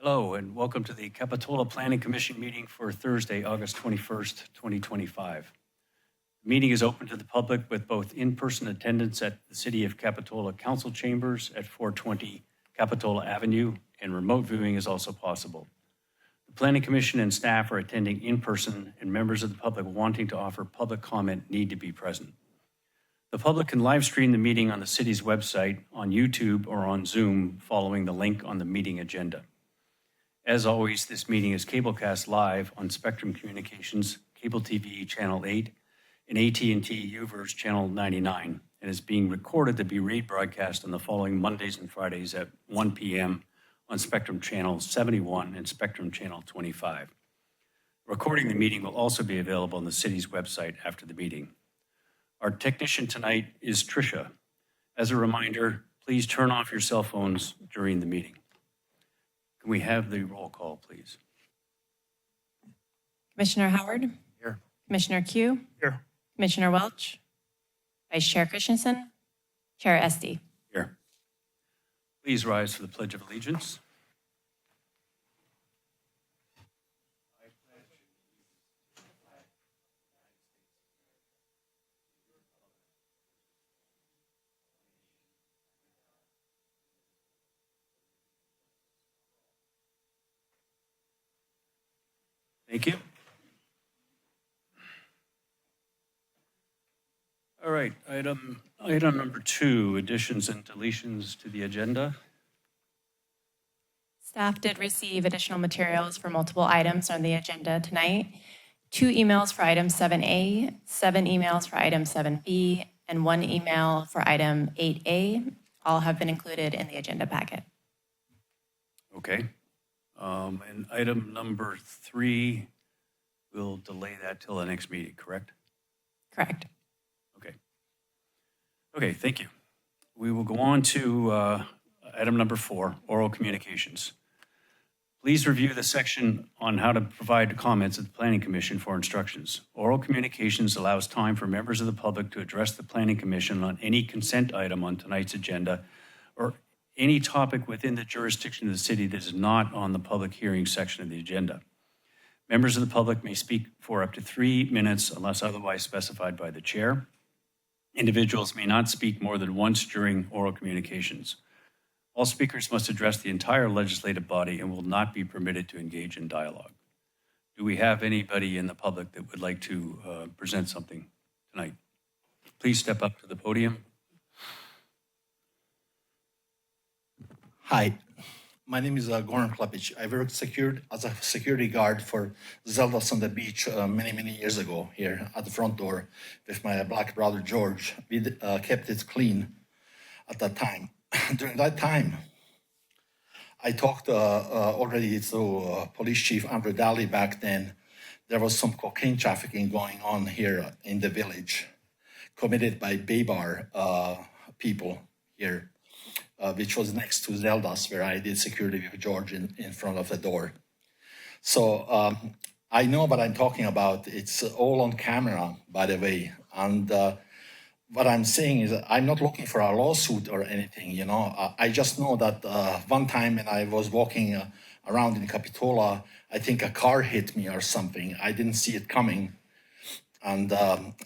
Hello, and welcome to the Capitola Planning Commission meeting for Thursday, August 21st, 2025. The meeting is open to the public with both in-person attendance at the City of Capitola Council Chambers at 420 Capitola Avenue, and remote viewing is also possible. The Planning Commission and staff are attending in person, and members of the public wanting to offer public comment need to be present. The public can live stream the meeting on the city's website, on YouTube, or on Zoom following the link on the meeting agenda. As always, this meeting is cablecast live on Spectrum Communications, Cable TV Channel 8, and AT&T UVerse Channel 99, and is being recorded to be rebroadcast on the following Mondays and Fridays at 1 p.m. on Spectrum Channel 71 and Spectrum Channel 25. Recording the meeting will also be available on the city's website after the meeting. Our technician tonight is Tricia. As a reminder, please turn off your cell phones during the meeting. Can we have the roll call, please? Commissioner Howard? Here. Commissioner Q? Here. Commissioner Welch? Vice Chair Christensen? Chair Esty? Here. Please rise for the Pledge of Allegiance. Thank you. All right, item number 2, additions and deletions to the agenda. Staff did receive additional materials for multiple items on the agenda tonight. 2 emails for item 7A, 7 emails for item 7B, and 1 email for item 8A. All have been included in the agenda packet. Okay. And item number 3, we'll delay that till the next meeting, correct? Correct. Okay, thank you. We will go on to item number 4, oral communications. Please review the section on how to provide comments at the Planning Commission for instructions. Oral communications allows time for members of the public to address the Planning Commission on any consent item on tonight's agenda or any topic within the jurisdiction of the city that is not on the public hearing section of the agenda. Members of the public may speak for up to 3 minutes unless otherwise specified by the chair. Individuals may not speak more than once during oral communications. All speakers must address the entire legislative body and will not be permitted to engage in dialogue. Do we have anybody in the public that would like to present something tonight? Please step up to the podium. Hi, my name is Goran Klapic. I worked as a security guard for Zelda's on the beach many years ago here at the front door with my black brother George. We kept it clean at that time. During that time, I talked already to Police Chief Andrew Daly back then. There was some cocaine trafficking going on here in the village, committed by Baybar people here. Which was next to Zelda's, where I did security with George in front of the door. So I know what I'm talking about. It's all on camera, by the way. And what I'm saying is I'm not looking for a lawsuit or anything, you know. I just know that one time when I was walking around in Capitola, I think a car hit me or something. I didn't see it coming. And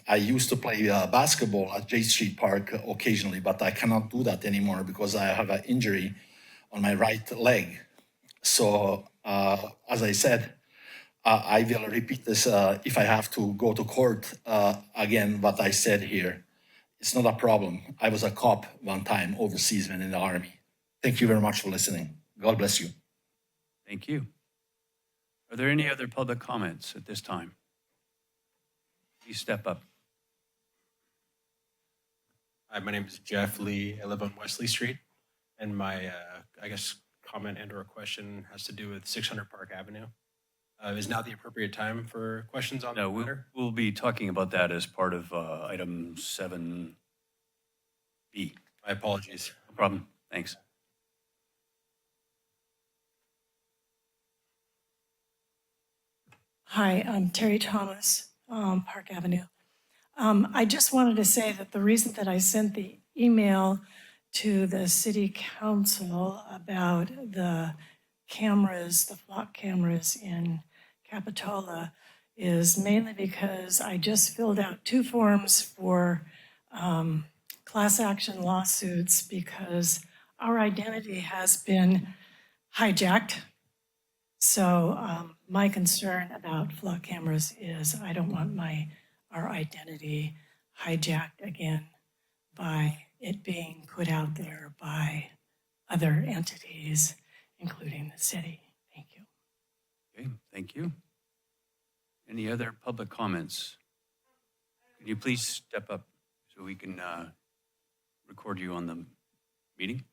I used to play basketball at J Street Park occasionally, but I cannot do that anymore because I have an injury on my right leg. So, as I said, I will repeat this if I have to go to court again, what I said here. It's not a problem. I was a cop one time overseas when in the Army. Thank you very much for listening. God bless you. Thank you. Are there any other public comments at this time? Please step up. Hi, my name is Jeff Lee. I live on Wesley Street, and my, I guess, comment and/or question has to do with 600 Park Avenue. Is now the appropriate time for questions on that matter? We'll be talking about that as part of item 7B. My apologies. No problem. Thanks. Hi, I'm Terry Thomas, Park Avenue. I just wanted to say that the reason that I sent the email to the city council about the cameras, the flock cameras in Capitola is mainly because I just filled out 2 forms for class action lawsuits because our identity has been hijacked. So my concern about flock cameras is I don't want our identity hijacked again by it being put out there by other entities, including the city. Thank you. Okay, thank you. Any other public comments? Can you please step up so we can record you on the meeting?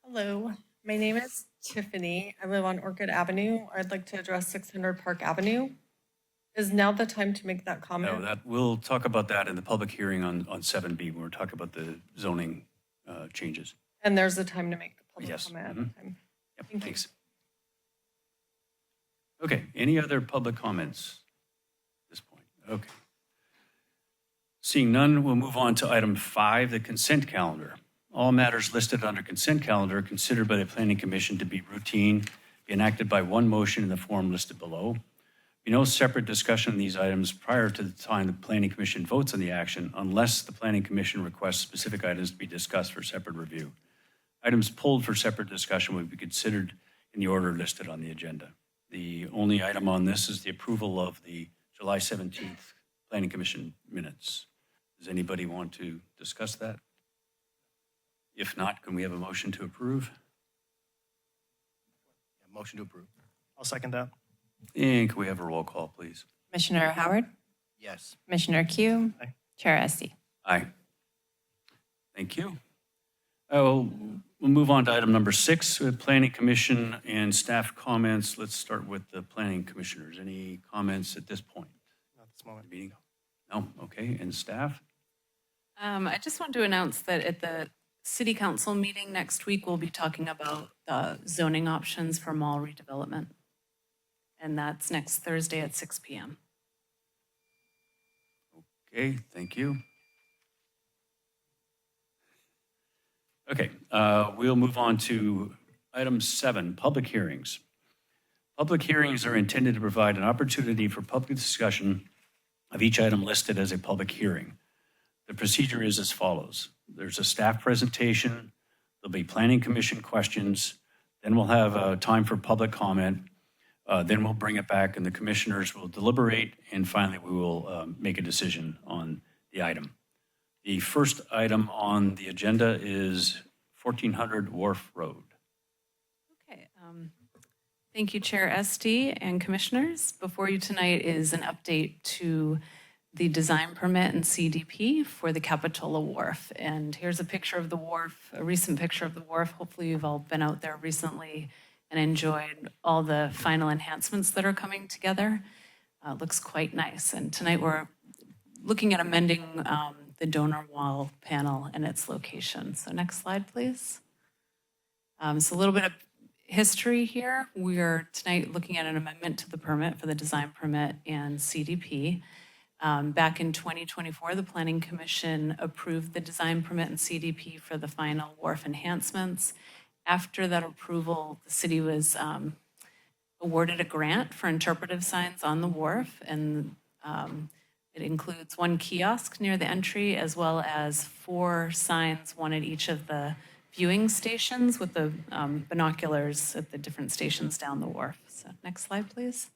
Hello, my name is Tiffany. I live on Orchid Avenue. I'd like to address 600 Park Avenue. Is now the time to make that No, comment? we'll talk about that in the public hearing on 7B when we're talking about the zoning changes. And there's a time to make the public Yes. comment at the time. Yep, Thank you. thanks. Okay, any other public comments at this point? Okay. Seeing none, we'll move on to item 5, the consent calendar. All matters listed under consent calendar are considered by the Planning Commission to be routine, be enacted by one motion in the form listed below. Be no separate discussion on these items prior to the time the Planning Commission votes on the action unless the Planning Commission requests specific items to be discussed for separate review. Items pulled for separate discussion will be considered in the order listed on the agenda. The only item on this is the approval of the July 17th Planning Commission minutes. Does anybody want to discuss that? If not, can we have a motion to approve? Motion to approve. I'll second that. And can we have a roll call, please? Commissioner Howard, Yes. Commissioner Q, Aye. Chair Esty. Aye. Thank you. We'll move on to item number 6, Planning Commission and staff comments. Let's start with the Planning Commissioners. Any comments at this point? Not this moment. Meeting? No? Okay, and staff? I just want to announce that at the city council meeting next week, we'll be talking about the zoning options for mall redevelopment. And that's next Thursday at 6 p.m. Okay, thank you. Okay, we'll move on to item 7, public hearings. Public hearings are intended to provide an opportunity for public discussion of each item listed as a public hearing. The procedure is as follows. There's a staff presentation, there'll be planning commission questions, then we'll have time for public comment, then we'll bring it back and the commissioners will deliberate, and finally we will make a decision on the item. The first item on the agenda is 1400 Wharf Road. Okay. Thank you, Chair Esty and Commissioners. Before you tonight is an update to the design permit and CDP for the Capitola Wharf. And here's a picture of the wharf, a recent picture of the wharf. Hopefully you've all been out there recently and enjoyed all the final enhancements that are coming together. It looks quite nice. And tonight we're looking at amending the donor wall panel and its location. So next slide, please. So a little bit of history here. We are tonight looking at an amendment to the permit for the design permit and CDP. Back in 2024, the Planning Commission approved the design permit and CDP for the final wharf enhancements. After that approval, the city was awarded a grant for interpretive signs on the wharf, and it includes 1 kiosk near the entry as well as 4 signs, 1 at each of the viewing stations with the binoculars at the different stations down the wharf. So next slide, please.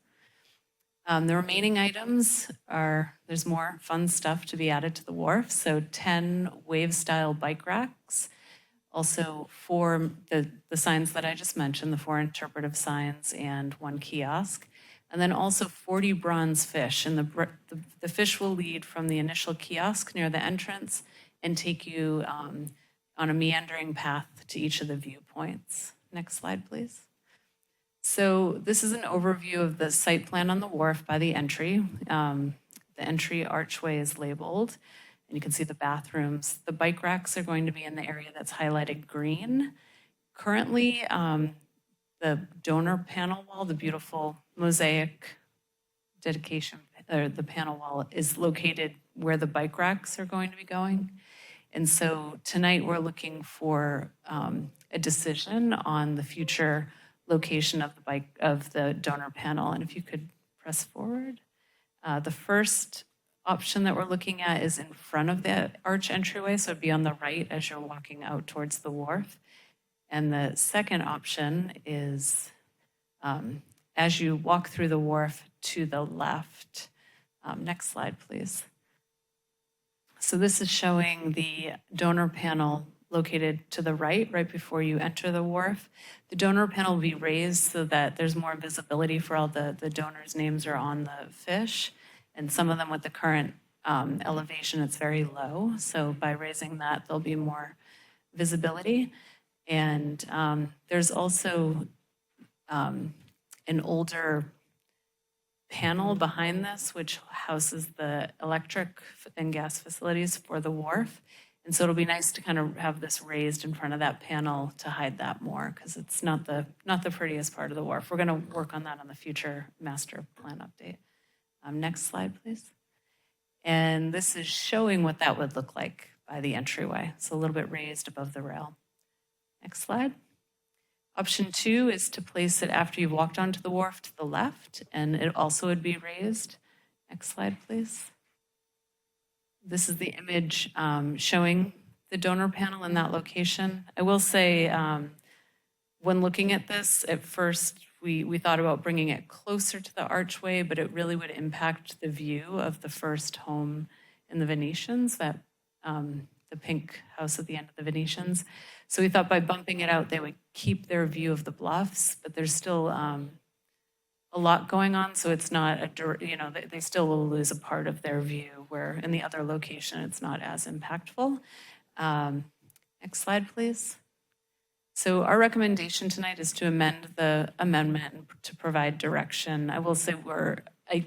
The remaining items are, there's more fun stuff to be added to the wharf. So 10 wave-style bike racks, also 4, the signs that I just mentioned, the 4 interpretive signs and 1 kiosk. And then also 40 bronze fish. And the fish will lead from the initial kiosk near the entrance and take you on a meandering path to each of the viewpoints. Next slide, please. So this is an overview of the site plan on the wharf by the entry. The entry archway is labeled, and you can see the bathrooms. The bike racks are going to be in the area that's highlighted green. Currently, the donor panel wall, the beautiful mosaic dedication, or the panel wall is located where the bike racks are going to be going. And so tonight we're looking for a decision on the future location of the donor panel. And if you could press forward. The first option that we're looking at is in front of the arch entryway, so it'd be on the right as you're walking out towards the wharf. And the second option is as you walk through the wharf to the left. Next slide, please. So this is showing the donor panel located to the right, right before you enter the wharf. The donor panel will be raised so that there's more visibility for all the donors' names are on the fish. And some of them with the current elevation, it's very low. So by raising that, there'll be more visibility. And there's also an older panel behind this, which houses the electric and gas facilities for the wharf. And so it'll be nice to kind of have this raised in front of that panel to hide that more, because it's not the prettiest part of the wharf. We're going to work on that on the future master plan update. Next slide, please. And this is showing what that would look like by the entryway. So a little bit raised above the rail. Next slide. Option 2 is to place it after you've walked onto the wharf to the left, and it also would be raised. Next slide, please. This is the image showing the donor panel in that location. I will say, when looking at this, at first we thought about bringing it closer to the archway, but it really would impact the view of the first home in the Venetians, that the pink house at the end of the Venetians. So we thought by bumping it out, they would keep their view of the bluffs, but there's still a lot going on, so it's not they still will lose a part of their view, where in the other location it's not as impactful. Next slide, please. So our recommendation tonight is to amend the amendment and to provide direction. I will say I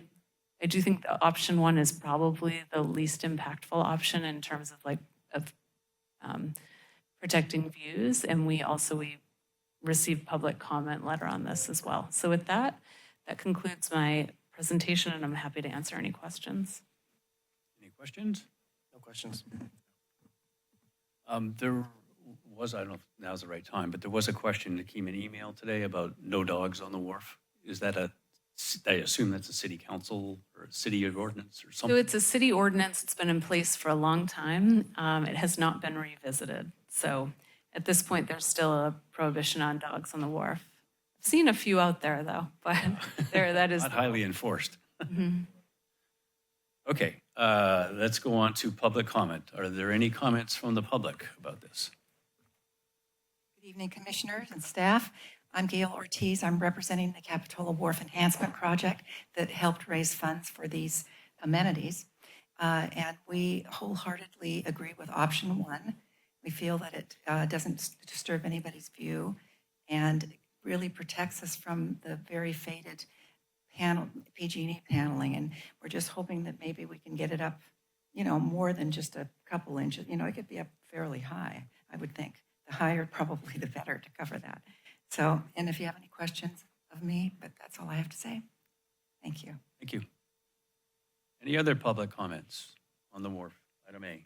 do think the option 1 is probably the least impactful option in terms of protecting views, and we received public comment letter on this as well. So with that concludes my presentation, and I'm happy to answer any questions. Any questions? No questions. There was, I don't know if now's the right time, but there was a question that came in email today about no dogs on the wharf. Is that I assume that's a city council or a city ordinance or something? So it's a city ordinance. It's been in place for a long time. It has not been revisited. So at this point, there's still a prohibition on dogs on the wharf. I've seen a few out there, though, but that is Not highly enforced. Okay, let's go on to public comment. Are there any comments from the public about this? Good evening, commissioners and staff. I'm Gail Ortiz. I'm representing the Capitola Wharf Enhancement Project that helped raise funds for these amenities. And we wholeheartedly agree with option 1. We feel that it doesn't disturb anybody's view and really protects us from the very faded PG&E paneling. And we're just hoping that maybe we can get it up, more than just a couple inches. It could be up fairly high, I would think. The higher, probably the better to cover that. So, and if you have any questions of me, but that's all I have to say. Thank you. Thank you. Any other public comments on the wharf? Item A.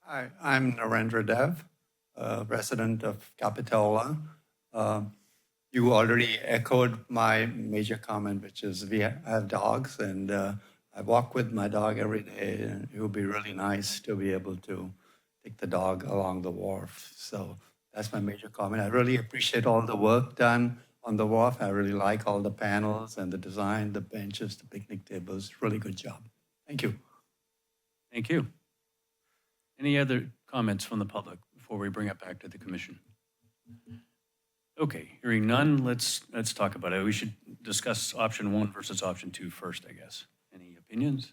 Hi, I'm Narendra Dev, resident of Capitola. You already echoed my major comment, which is we have dogs, and I walk with my dog every day, and it would be really nice to be able to take the dog along the wharf. So that's my major comment. I really appreciate all the work done on the wharf. I really like all the panels and the design, the benches, the picnic tables. Really good job. Thank you. Thank you. Any other comments from the public before we bring it back to the commission? Okay, hearing none, let's talk about it. We should discuss option 1 versus option 2 first, I guess. Any opinions?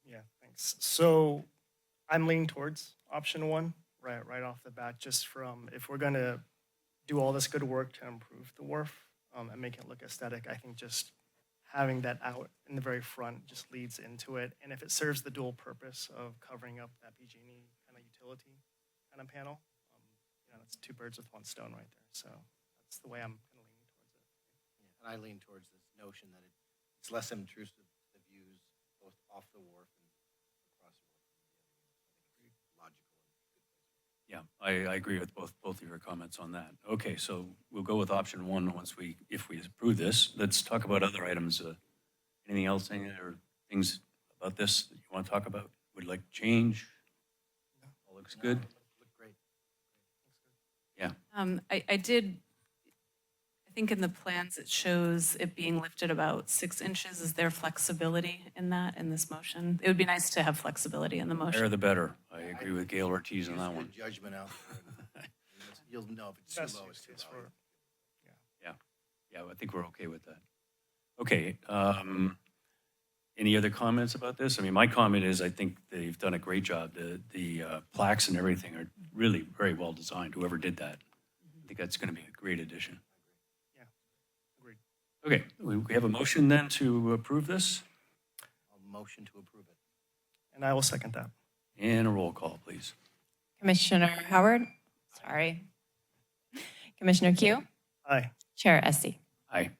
Yeah, thanks. So I'm leaning towards option 1 right off the bat, just from if we're going to do all this good work to improve the wharf and make it look aesthetic, I think just having that out in the very front just leads into it. And if it serves the dual purpose of covering up that PG&E kind of utility kind of panel, that's 2 birds with 1 stone right there. So that's the way I'm kind of leaning towards it. Yeah, and I lean towards this notion that it's less intrusive to the views both off the wharf and across the wharf. Logical. Yeah, I agree with both of your comments on that. Okay, so we'll go with option one if we approve this. Let's talk about other items. Anything else, any other things about this that you want to talk about? Would like to change? All looks good? Look great. Yeah, I think in the plans, it shows it being lifted about 6 inches. Is there flexibility in that, in this motion? It would be nice to have flexibility in the higher motion. the better. I agree with Gail Ortiz on Use that your one. Judgment out there. You'll know if it's too Best low, use it's too case low. for- Yeah, I think we're okay with that. Okay, any other comments about this? I mean, my comment is I think they've done a great job. The plaques and everything are really very well designed, whoever did that. I think that's going to be a great addition. Agreed. Okay, we have a motion then to approve this, I'll motion to approve it. And I will second that. and a roll call, please. Commissioner Howard? Sorry. Commissioner Q? Aye. Chair Esty? Aye.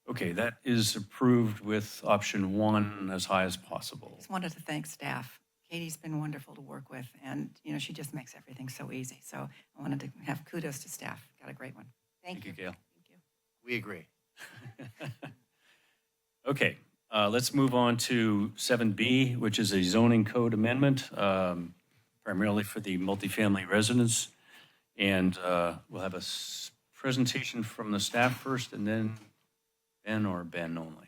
Okay, that is approved with option one as high as possible. Just wanted to thank staff. Katie's been wonderful to work with, and, she just makes everything so easy. So I wanted to have kudos to staff. Got a great one. Thank you. Gail. We agree. Okay, let's move on to 7B, which is a zoning code amendment, primarily for the multifamily residents. And we'll have a presentation from the staff first, and then Ben or Ben only.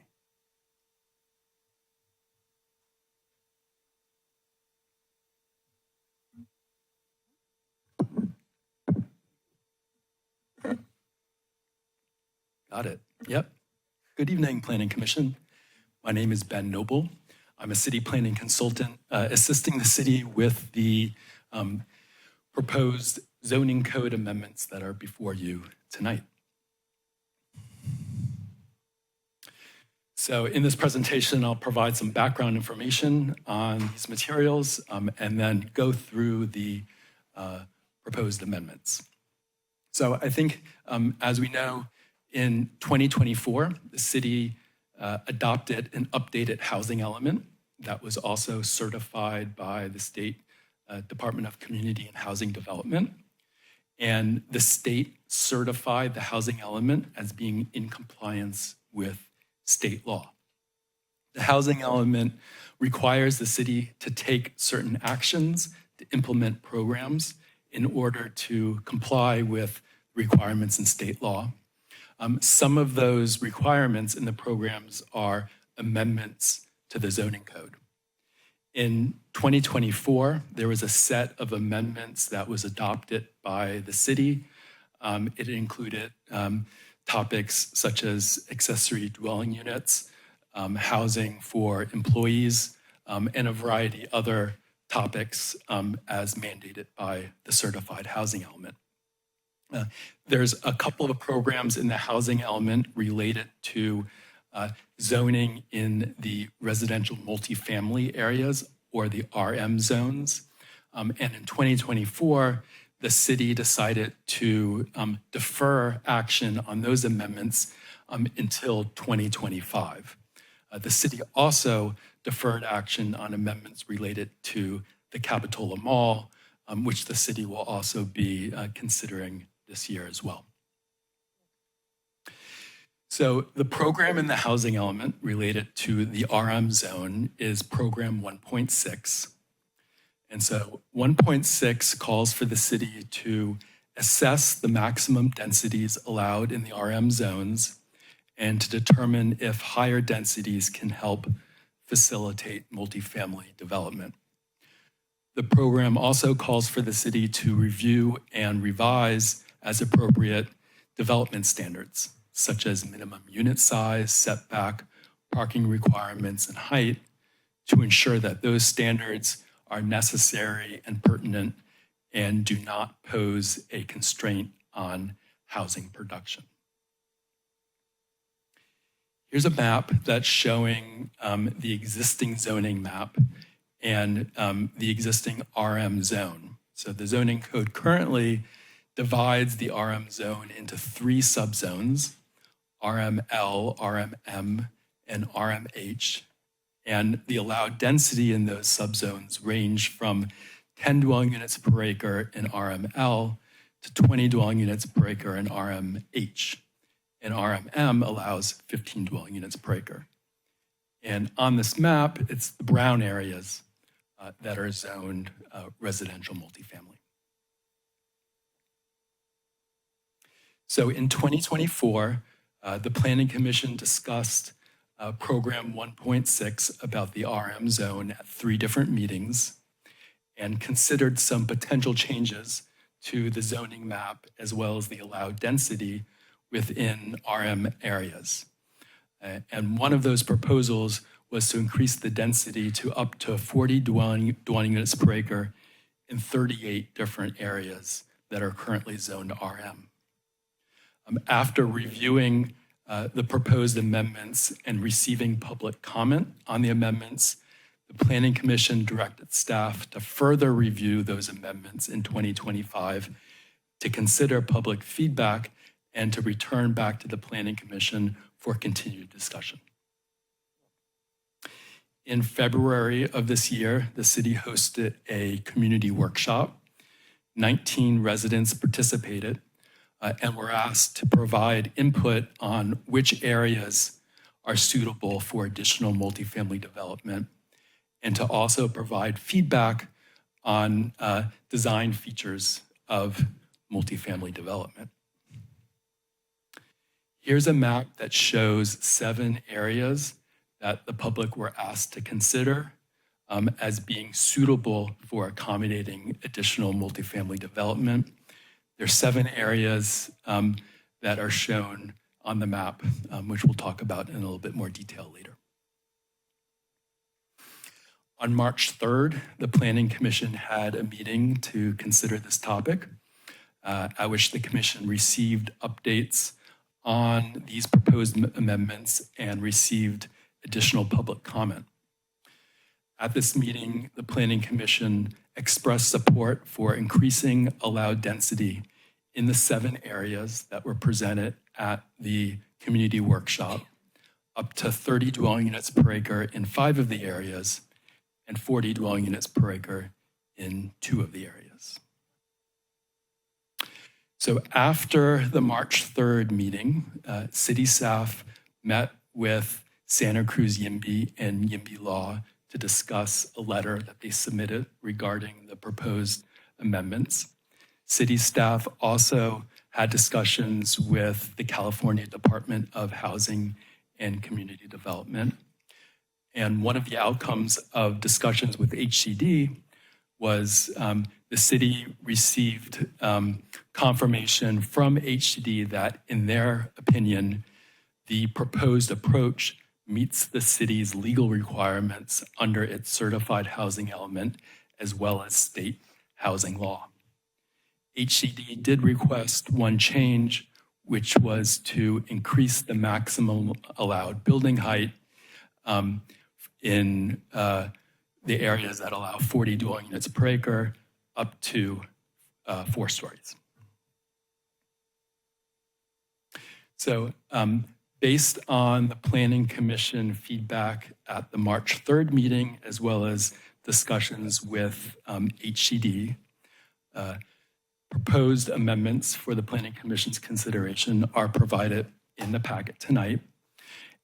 Got it. Yep. Good evening, Planning Commission. My name is Ben Noble. I'm a city planning consultant assisting the city with the proposed zoning code amendments that are before you tonight. So in this presentation, I'll provide some background information on these materials and then go through the proposed amendments. So I think, as we know, in 2024, the city adopted an updated housing element that was also certified by the State Department of Community and Housing Development. And the state certified the housing element as being in compliance with state law. The housing element requires the city to take certain actions to implement programs in order to comply with requirements in state law. Some of those requirements in the programs are amendments to the zoning code. In 2024, there was a set of amendments that was adopted by the city. It included topics such as accessory dwelling units, housing for employees, and a variety of other topics as mandated by the certified housing element. There's a couple of programs in the housing element related to zoning in the residential multifamily areas, or the RM zones. And in 2024, the city decided to defer action on those amendments until 2025. The city also deferred action on amendments related to the Capitola Mall, which the city will also be considering this year as well. So the program in the housing element related to the RM zone is program 1.6. And so 1.6 calls for the city to assess the maximum densities allowed in the RM zones and to determine if higher densities can help facilitate multifamily development. The program also calls for the city to review and revise, as appropriate, development standards, such as minimum unit size, setback, parking requirements, and height, to ensure that those standards are necessary and pertinent and do not pose a constraint on housing production. Here's a map that's showing the existing zoning map and the existing RM zone. So the zoning code currently divides the RM zone into 3 subzones: RML, RMM, and RMH. And the allowed density in those subzones range from 10 dwelling units per acre in RML to 20 dwelling units per acre in RMH. And RMM allows 15 dwelling units per acre. And on this map, it's the brown areas that are zoned residential multifamily. So in 2024, the Planning Commission discussed Program 1.6 about the RM zone at 3 different meetings and considered some potential changes to the zoning map as well as the allowed density within RM areas. And one of those proposals was to increase the density to up to 40 dwelling units per acre in 38 different areas that are currently zoned RM. After reviewing the proposed amendments and receiving public comment on the amendments, the Planning Commission directed staff to further review those amendments in 2025 to consider public feedback and to return back to the Planning Commission for continued discussion. In February of this year, the city hosted a community workshop. 19 residents participated and were asked to provide input on which areas are suitable for additional multifamily development and to also provide feedback on design features of multifamily development. Here's a map that shows 7 areas that the public were asked to consider as being suitable for accommodating additional multifamily development. There's 7 areas that are shown on the map, which we'll talk about in a little bit more detail later. On March 3rd, the Planning Commission had a meeting to consider this topic, at which the Commission received updates on these proposed amendments and received additional public comment. At this meeting, the Planning Commission expressed support for increasing allowed density in the 7 areas that were presented at the community workshop, up to 30 dwelling units per acre in 5 of the areas and 40 dwelling units per acre in 2 of the areas. So after the March 3rd meeting, city staff met with Santa Cruz YIMBY and YIMBY Law to discuss a letter that they submitted regarding the proposed amendments. City staff also had discussions with the California Department of Housing and Community Development. And one of the outcomes of discussions with HCD was the city received confirmation from HCD that, in their opinion, the proposed approach meets the city's legal requirements under its certified housing element as well as state housing law. HCD did request one change, which was to increase the maximum allowed building height in the areas that allow 40 dwelling units per acre up to 4 stories. So based on the Planning Commission feedback at the March 3rd meeting, as well as discussions with HCD, proposed amendments for the Planning Commission's consideration are provided in the packet tonight,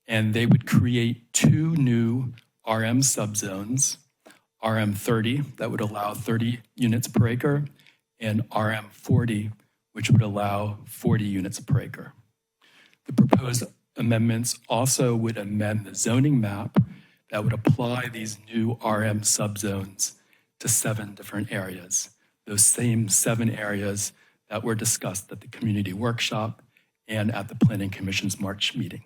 and they would create 2 new RM subzones, RM 30, that would allow 30 units per acre, and RM 40, which would allow 40 units per acre. The proposed amendments also would amend the zoning map that would apply these new RM subzones to 7 different areas, those same 7 areas that were discussed at the community workshop and at the Planning Commission's March meeting.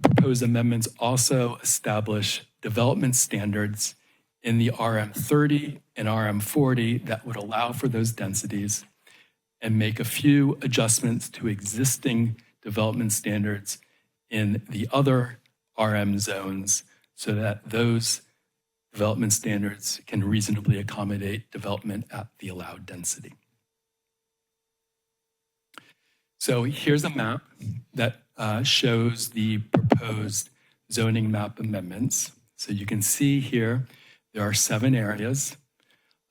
The proposed amendments also establish development standards in the RM 30 and RM 40 that would allow for those densities and make a few adjustments to existing development standards in the other RM zones so that those development standards can reasonably accommodate development at the allowed density. So here's a map that shows the proposed zoning map amendments. So you can see here, there are 7 areas,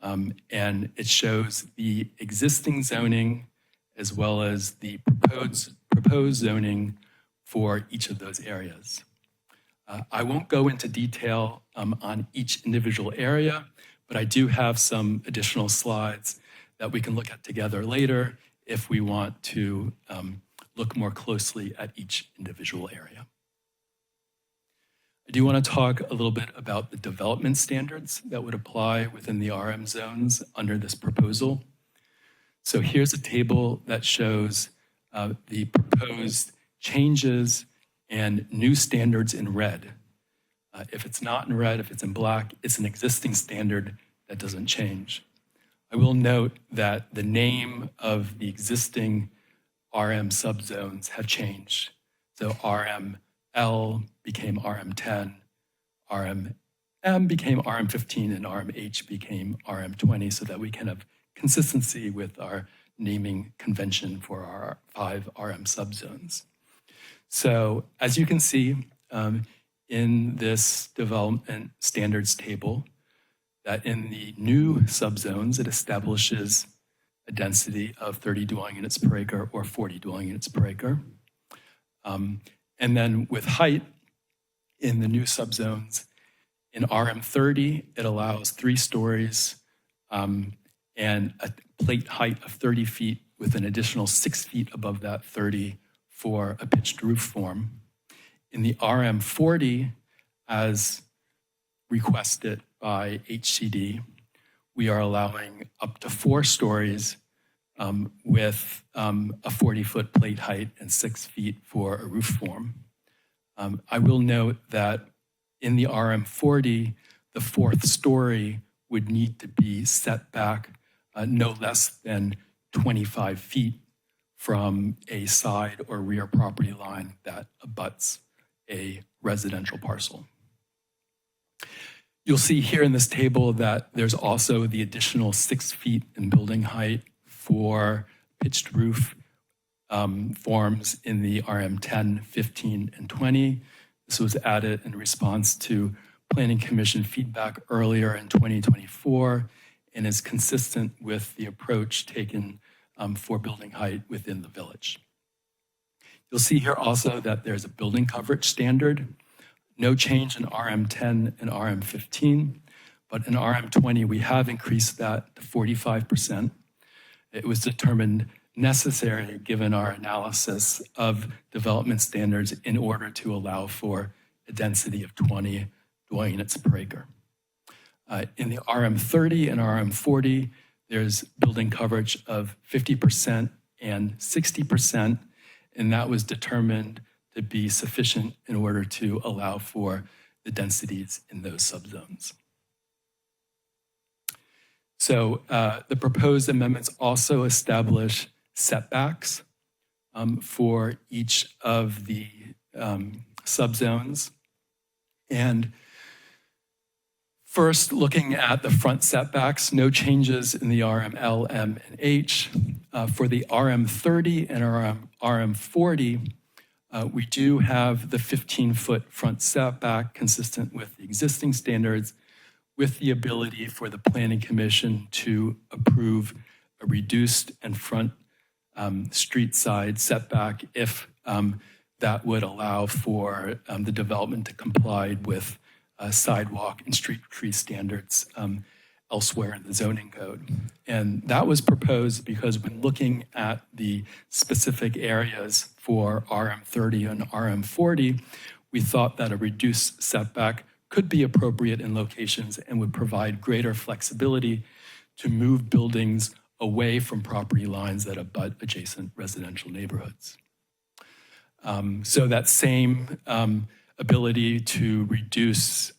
and it shows the existing zoning as well as the proposed zoning for each of those areas. I won't go into detail on each individual area, but I do have some additional slides that we can look at together later if we want to look more closely at each individual area. I do want to talk a little bit about the development standards that would apply within the RM zones under this proposal. So here's a table that shows the proposed changes and new standards in red. If it's not in red, if it's in black, it's an existing standard that doesn't change. I will note that the name of the existing RM subzones have changed. So RML became RM10, RM became RM15, and RMH became RM20, so that we can have consistency with our naming convention for our 5 RM subzones. So as you can see in this development standards table, that in the new subzones, it establishes a density of 30 dwelling units per acre or 40 dwelling units per acre. And then with height in the new subzones, in RM30, it allows 3 stories and a plate height of 30 feet with an additional 6 feet above that 30 for a pitched roof form. In the RM40, as requested by HCD, we are allowing up to 4 stories with a 40-foot plate height and 6 feet for a roof form. I will note that in the RM40, the 4th story would need to be set back no less than 25 feet from a side or rear property line that abuts a residential parcel. You'll see here in this table that there's also the additional 6 feet in building height for pitched roof forms in the RM10, 15, and 20. This was added in response to Planning Commission feedback earlier in 2024 and is consistent with the approach taken for building height within the village. You'll see here also that there's a building coverage standard. No change in RM10 and RM15, but in RM20, we have increased that to 45%. It was determined necessary given our analysis of development standards in order to allow for a density of 20 dwelling units per acre. In the RM30 and RM40, there's building coverage of 50% and 60%, and that was determined to be sufficient in order to allow for the densities in those subzones. So the proposed amendments also establish setbacks for each of the subzones. And first, looking at the front setbacks, no changes in the RM, L, M, and H. For the RM30 and RM40, we do have the 15-foot front setback consistent with the existing standards, with the ability for the Planning Commission to approve a reduced and front street side setback if that would allow for the development to comply with sidewalk and street tree standards elsewhere in the zoning code. And that was proposed because when looking at the specific areas for RM30 and RM40, we thought that a reduced setback could be appropriate in locations and would provide greater flexibility to move buildings away from property lines that abut adjacent residential neighborhoods. So that same ability to reduce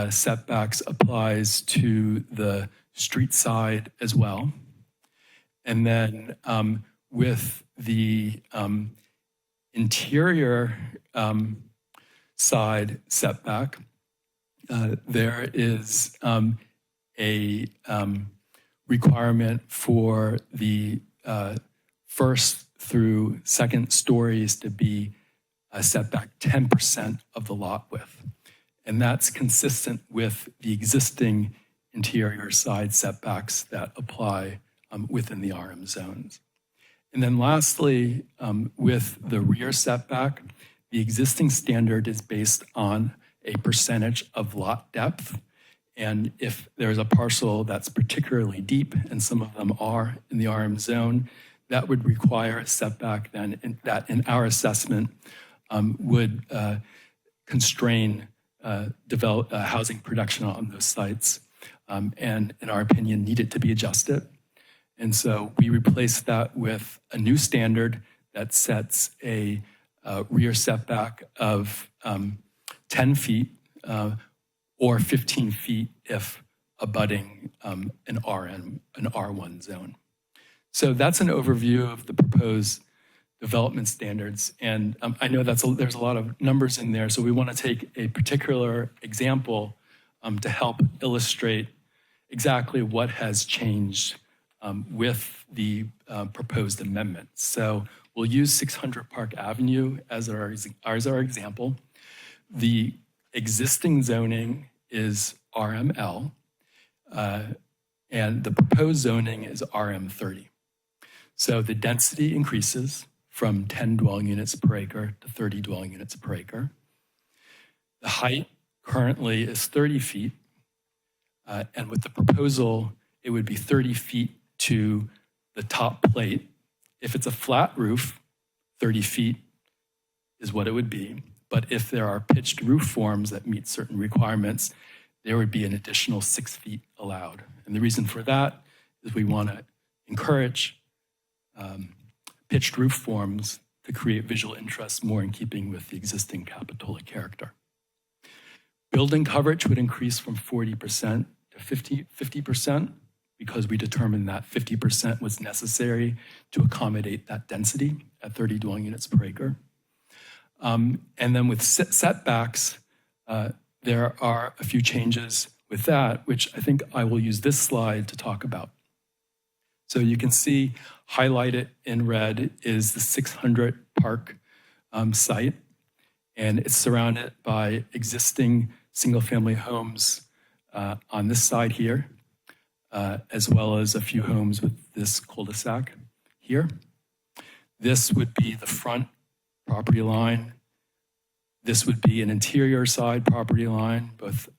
setbacks applies to the street side as well. And then with the interior side setback, there is a requirement for the first through second stories to be setback 10% of the lot width. And that's consistent with the existing interior side setbacks that apply within the RM zones. And then lastly, with the rear setback, the existing standard is based on a percentage of lot depth. And if there's a parcel that's particularly deep, and some of them are in the RM zone, that would require a setback then that in our assessment would constrain housing production on those sites, and in our opinion, needed to be adjusted. And so we replaced that with a new standard that sets a rear setback of 10 feet or 15 feet if abutting an R1 zone. So that's an overview of the proposed development standards. And I know there's a lot of numbers in there, so we want to take a particular example to help illustrate exactly what has changed with the proposed amendments. So we'll use 600 Park Avenue as our example. The existing zoning is RML, and the proposed zoning is RM30. So the density increases from 10 dwelling units per acre to 30 dwelling units per acre. The height currently is 30 feet, and with the proposal, it would be 30 feet to the top plate. If it's a flat roof, 30 feet is what it would be. But if there are pitched roof forms that meet certain requirements, there would be an additional 6 feet allowed. And the reason for that is we want to encourage pitched roof forms to create visual interest more in keeping with the existing Capitola character. Building coverage would increase from 40% to 50% because we determined that 50% was necessary to accommodate that density at 30 dwelling units per acre. And then with setbacks, there are a few changes with that, which I think I will use this slide to talk about. So you can see highlighted in red is the 600 Park site, and it's surrounded by existing single-family homes on this side here, as well as a few homes with this cul-de-sac here. This would be the front property line. This would be an interior side property line,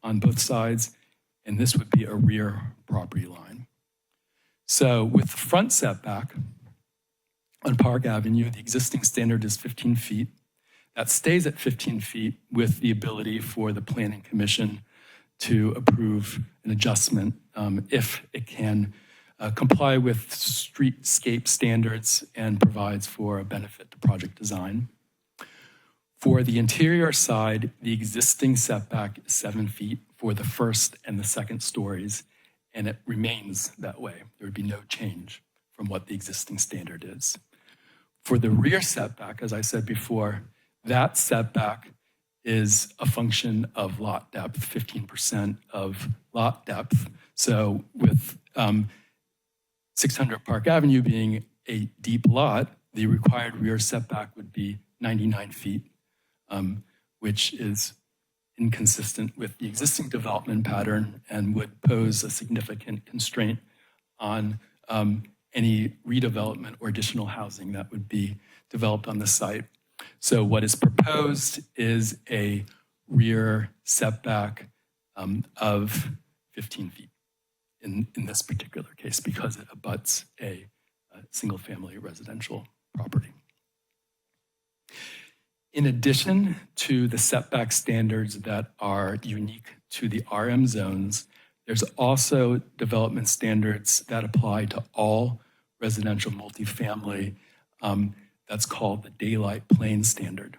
on both sides, and this would be a rear property line. So with the front setback on Park Avenue, the existing standard is 15 feet. That stays at 15 feet with the ability for the Planning Commission to approve an adjustment if it can comply with streetscape standards and provides for a benefit to project design. For the interior side, the existing setback is 7 feet for the first and the second stories, and it remains that way. There would be no change from what the existing standard is. For the rear setback, as I said before, that setback is a function of lot depth, 15% of lot depth. So with 600 Park Avenue being a deep lot, the required rear setback would be 99 feet, which is inconsistent with the existing development pattern and would pose a significant constraint on any redevelopment or additional housing that would be developed on the site. So what is proposed is a rear setback of 15 feet in this particular case because it abuts a single-family residential property. In addition to the setback standards that are unique to the RM zones, there's also development standards that apply to all residential multifamily. That's called the daylight plane standard.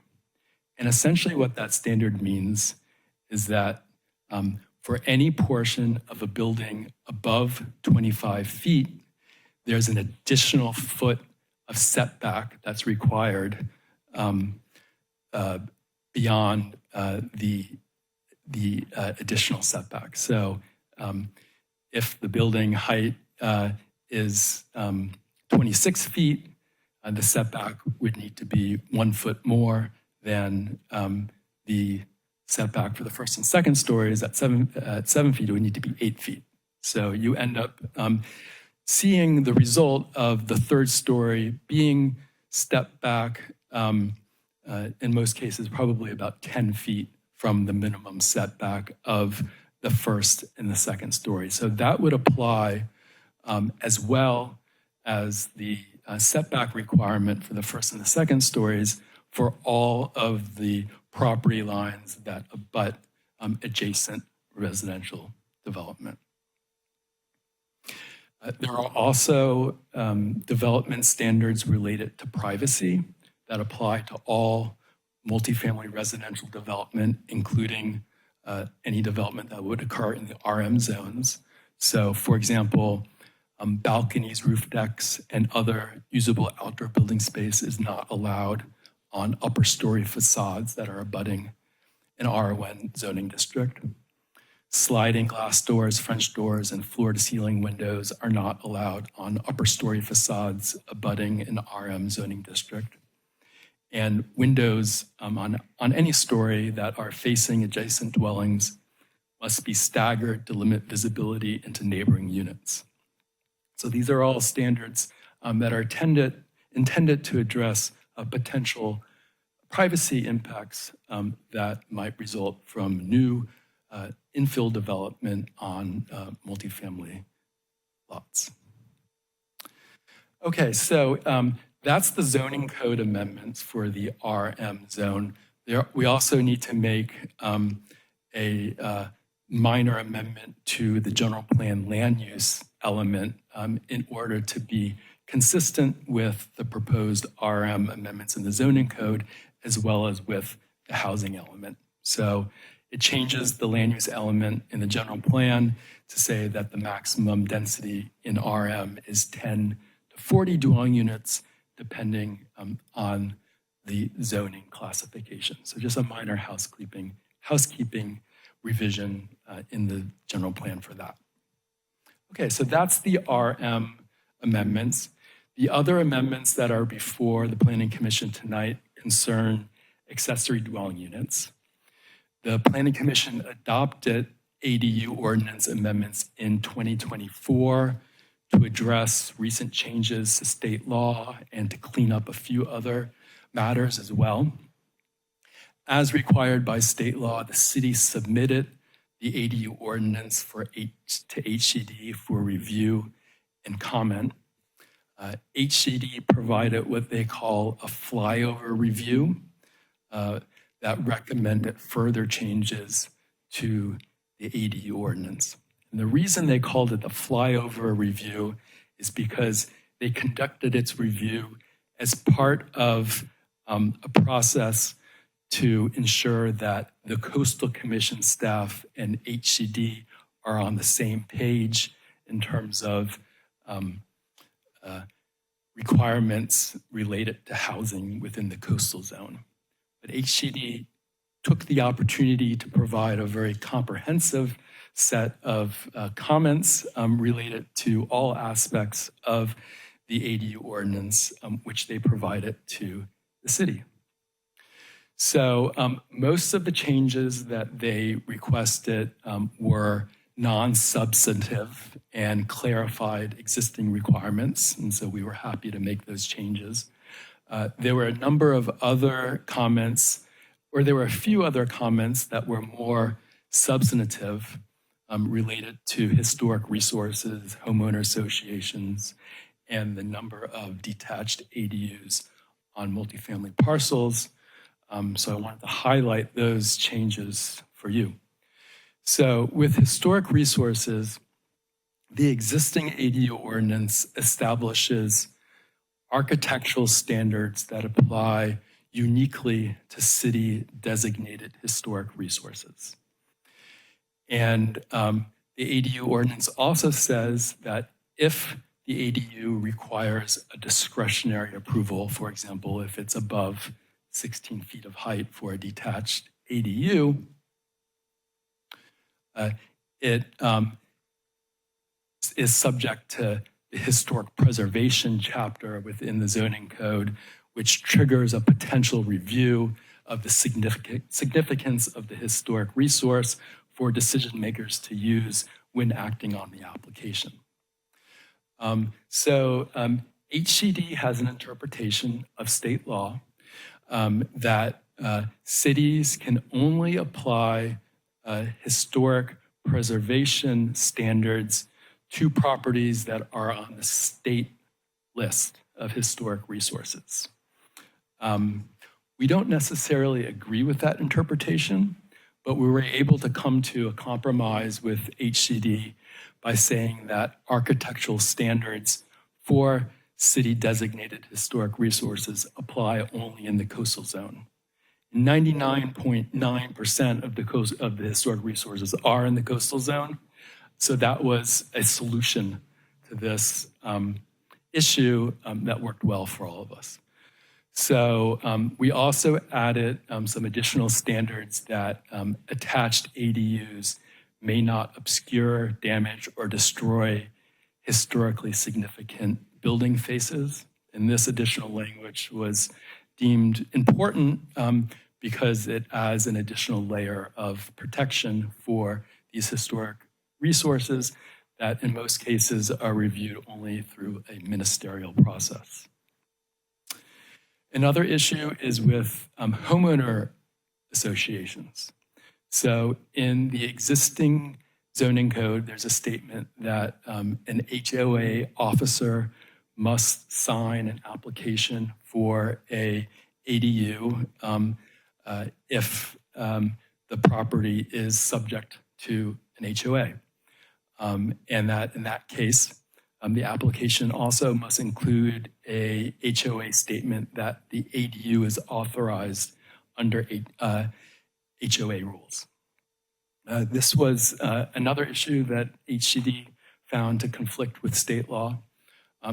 And essentially what that standard means is that for any portion of a building above 25 feet, there's an additional foot of setback that's required beyond the additional setback. So if the building height is 26 feet, the setback would need to be 1 foot more then the setback for the first and second stories at 7 feet, it would need to be 8 feet. So you end up seeing the result of the third story being stepped back, in most cases, probably about 10 feet from the minimum setback of the first and the second story. So that would apply as well as the setback requirement for the first and the second stories for all of the property lines that abut adjacent residential development. There are also development standards related to privacy that apply to all multifamily residential development, including any development that would occur in the RM zones. So, for example, balconies, roof decks, and other usable outdoor building space is not allowed on upper story facades that are abutting an R1 zoning district. Sliding glass doors, French doors, and floor-to-ceiling windows are not allowed on upper story facades abutting an RM zoning district. And windows on any story that are facing adjacent dwellings must be staggered to limit visibility into neighboring units. So these are all standards that are intended to address potential privacy impacts that might result from new infill development on multifamily lots. Okay, so that's the zoning code amendments for the RM zone. We also need to make a minor amendment to the general plan land use element in order to be consistent with the proposed RM amendments in the zoning code, as well as with the housing element. So it changes the land use element in the general plan to say that the maximum density in RM is 10 to 40 dwelling units, depending on the zoning classification. So just a minor housekeeping revision in the general plan for that. Okay, so that's the RM amendments. The other amendments that are before the Planning Commission tonight concern accessory dwelling units. The Planning Commission adopted ADU ordinance amendments in 2024 to address recent changes to state law and to clean up a few other matters as well. As required by state law, the city submitted the ADU ordinance to HCD for review and comment. HCD provided what they call a flyover review that recommended further changes to the ADU ordinance. And the reason they called it the flyover review is because they conducted its review as part of a process to ensure that the Coastal Commission staff and HCD are on the same page in terms of requirements related to housing within the coastal zone. But HCD took the opportunity to provide a very comprehensive set of comments related to all aspects of the ADU ordinance, which they provided to the city. So most of the changes that they requested were non-substantive and clarified existing requirements, and so we were happy to make those changes. There were a number of other comments, or there were a few other comments that were more substantive related to historic resources, homeowner associations, and the number of detached ADUs on multifamily parcels. So I wanted to highlight those changes for you. So with historic resources, the existing ADU ordinance establishes architectural standards that apply uniquely to city-designated historic resources. And the ADU ordinance also says that if the ADU requires a discretionary approval, for example, if it's above 16 feet of height for a detached ADU, it is subject to the historic preservation chapter within the zoning code, which triggers a potential review of the significance of the historic resource for decision makers to use when acting on the application. HCD has an interpretation of state law that cities can only apply historic preservation standards to properties that are on the state list of historic resources. We don't necessarily agree with that interpretation, but we were able to come to a compromise with HCD by saying that architectural standards for city-designated historic resources apply only in the coastal zone. 99.9% of the historic resources are in the coastal zone, so that was a solution to this issue that worked well for all of us. So we also added some additional standards that attached ADUs may not obscure, damage, or destroy historically significant building faces. And this additional language was deemed important because it adds an additional layer of protection for these historic resources that in most cases are reviewed only through a ministerial process. Another issue is with homeowner associations. So in the existing zoning code, there's a statement that an HOA officer must sign an application for a ADU if the property is subject to an HOA. And that in that case, the application also must include a HOA statement that the ADU is authorized under HOA rules. This was another issue that HCD found to conflict with state law.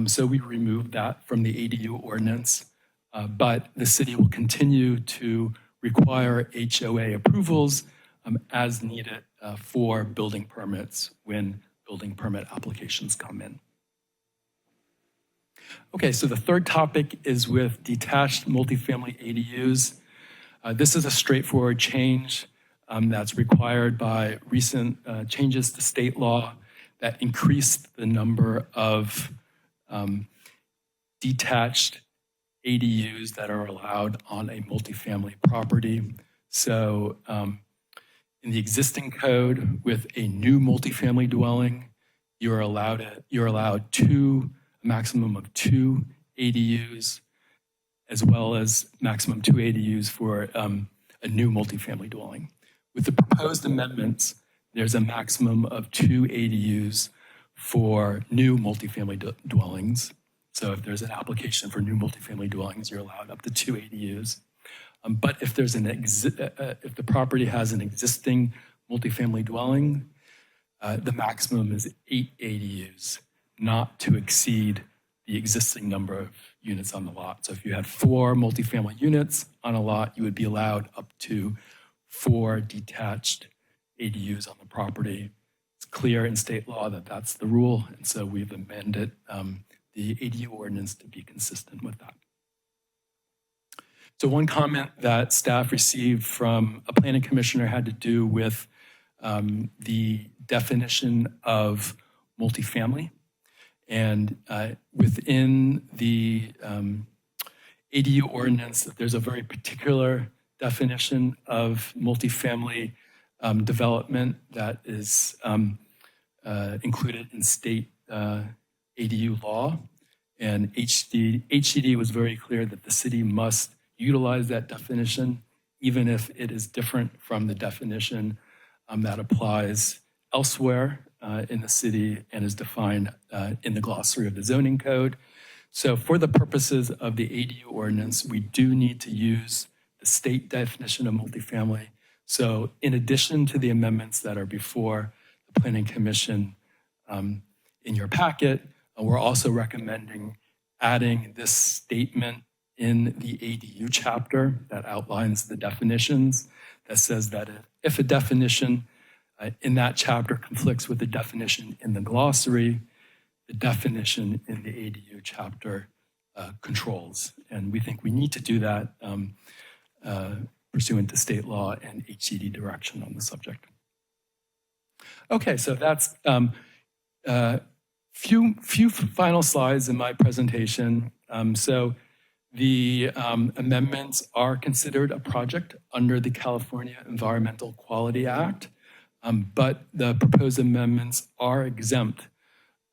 So we removed that from the ADU ordinance, but the city will continue to require HOA approvals as needed for building permits when building permit applications come in. Okay, so the third topic is with detached multifamily ADUs. This is a straightforward change that's required by recent changes to state law that increased the number of detached ADUs that are allowed on a multifamily property. So in the existing code, with a new multifamily dwelling, you're allowed a maximum of 2 ADUs, as well as maximum 2 ADUs for a new multifamily dwelling. With the proposed amendments, there's a maximum of 2 ADUs for new multifamily dwellings. So if there's an application for new multifamily dwellings, you're allowed up to 2 ADUs. But if there's if the property has an existing multifamily dwelling, the maximum is 8 ADUs, not to exceed the existing number of units on the lot. So if you had 4 multifamily units on a lot, you would be allowed up to 4 detached ADUs on the property. It's clear in state law that that's the rule, and so we've amended the ADU ordinance to be consistent with that. So one comment that staff received from a planning commissioner had to do with the definition of multifamily. And within the ADU ordinance, there's a very particular definition of multifamily development that is included in state ADU law. And HCD was very clear that the city must utilize that definition, even if it is different from the definition that applies elsewhere in the city and is defined in the glossary of the zoning code. So for the purposes of the ADU ordinance, we do need to use the state definition of multifamily. So in addition to the amendments that are before the Planning Commission in your packet, we're also recommending adding this statement in the ADU chapter that outlines the definitions, that says that if a definition in that chapter conflicts with the definition in the glossary, the definition in the ADU chapter controls. And we think we need to do that pursuant to state law and HCD direction on the subject. Okay, so that's few final slides in my presentation. So the amendments are considered a project under the California Environmental Quality Act, but the proposed amendments are exempt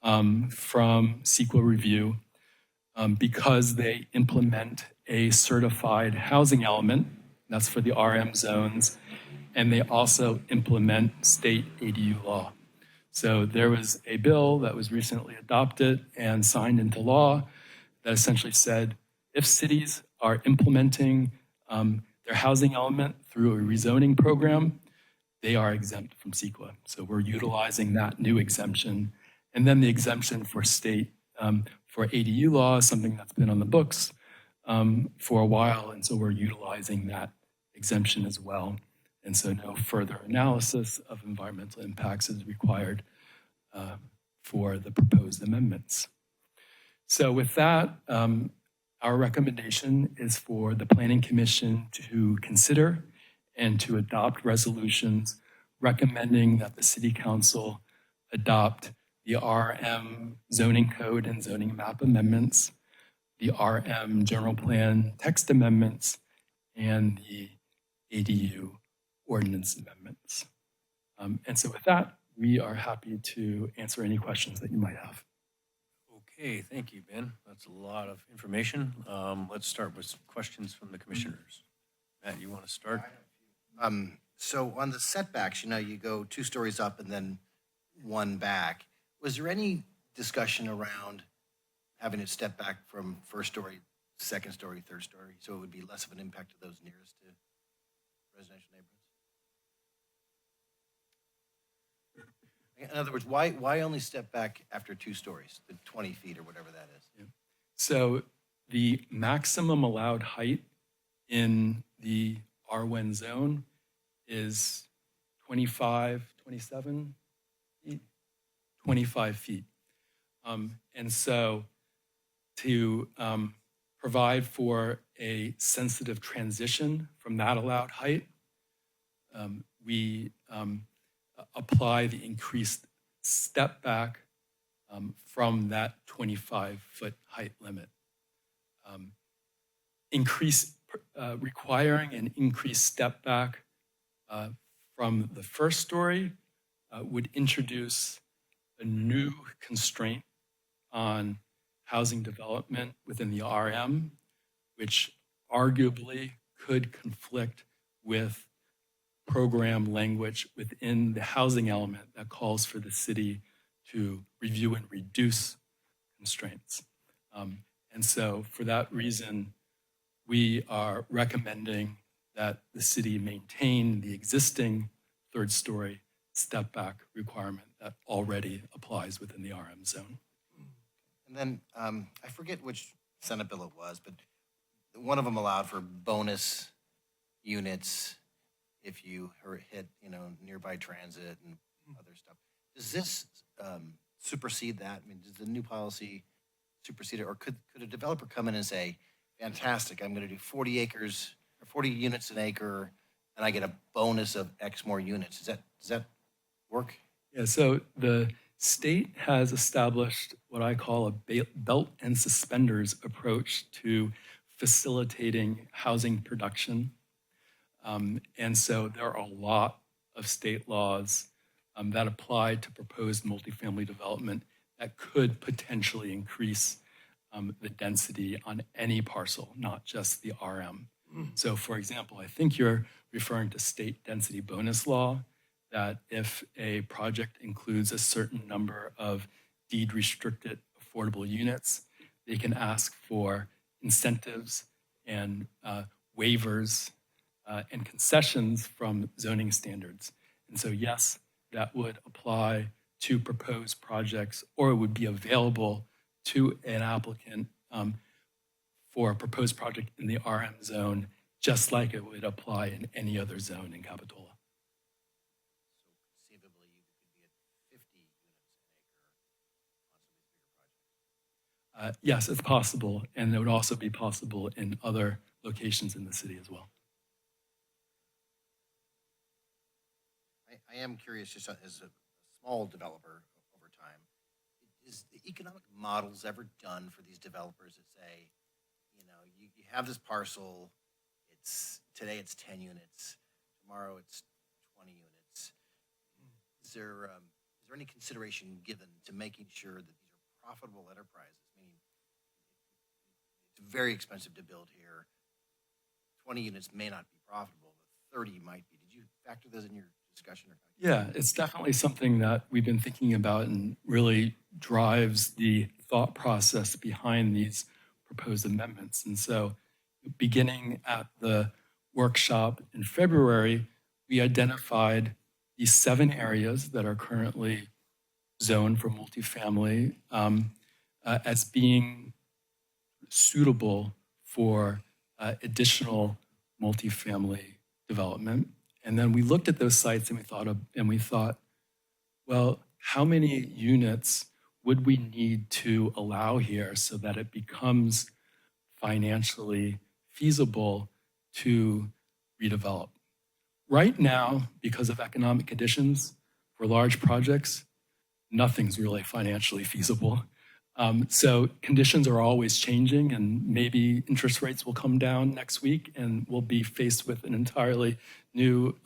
from CEQA review because they implement a certified housing element, that's for the RM zones, and they also implement state ADU law. So there was a bill that was recently adopted and signed into law that essentially said if cities are implementing their housing element through a rezoning program, they are exempt from CEQA. So we're utilizing that new exemption. And then the exemption for state, for ADU law is something that's been on the books for a while. And so we're utilizing that exemption as well. And so no further analysis of environmental impacts is required for the proposed amendments. So with that, our recommendation is for the Planning Commission to consider and to adopt resolutions recommending that the City Council adopt the RM zoning code and zoning map amendments, the RM general plan text amendments, and the ADU ordinance amendments. And so with that, we are happy to answer any questions that you might have. Okay, thank you, Ben. That's a lot of information. Let's start with some questions from the commissioners. Matt, you want to start? So on the setbacks, you go 2 stories up and then 1 back. Was there any discussion around having it step back from 1st story, 2nd story, 3rd story, so it would be less of an impact to those nearest to residential neighborhoods? In other words, why only step back after 2 stories, the 20 feet or whatever that is? Yeah. So the maximum allowed height in the R1 zone is 27 feet, 25 feet. And so to provide for a sensitive transition from that allowed height, we apply the increased step back from that 25-foot height limit. Requiring an increased step back from the 1st story would introduce a new constraint on housing development within the RM, which arguably could conflict with program language within the housing element that calls for the city to review and reduce constraints. And so for that reason, we are recommending that the city maintain the existing 3rd story step back requirement that already applies within the RM zone. And then I forget which Senate bill it was, but one of them allowed for bonus units if you hit, nearby transit and other stuff. Does this supersede that? I mean, does the new policy supersede it? Or could a developer come in and say, fantastic, I'm going to do 40 acres or 40 units an acre, and I get a bonus of X more units? Does that work? Yeah, so the state has established what I call a belt and suspenders approach to facilitating housing production. And so there are a lot of state laws that apply to proposed multifamily development that could potentially increase the density on any parcel, not just the RM. So for example, I think you're referring to state density bonus law, that if a project includes a certain number of deed restricted affordable units, they can ask for incentives and waivers and concessions from zoning standards. And so yes, that would apply to proposed projects, or it would be available to an applicant for a proposed project in the RM zone, just like it would apply in any other zone in Capitola. So conceivably, you could be at 50 units an acre on some of these bigger projects. Yes, it's possible, and it would also be possible in other locations in the city as well. am curious, just as a small developer over time, is the economic models ever done for these developers that say, you know, you have this parcel, today it's 10 units, tomorrow it's 20 units. Is there any consideration given to making sure that these are profitable enterprises? Meaning, it's very expensive to build here. 20 units may not be profitable, but 30 might be. Did you factor those in your discussion? Yeah, it's definitely something that we've been thinking about and really drives the thought process behind these proposed amendments. And so, beginning at the workshop in February, we identified these 7 areas that are currently zoned for multifamily as being suitable for additional multifamily development. And then we looked at those sites and we thought, well, how many units would we need to allow here so that it becomes financially feasible to redevelop? Right now, because of economic conditions for large projects, nothing's really financially feasible. So conditions are always changing, and maybe interest rates will come down next week and we'll be faced with an entirely new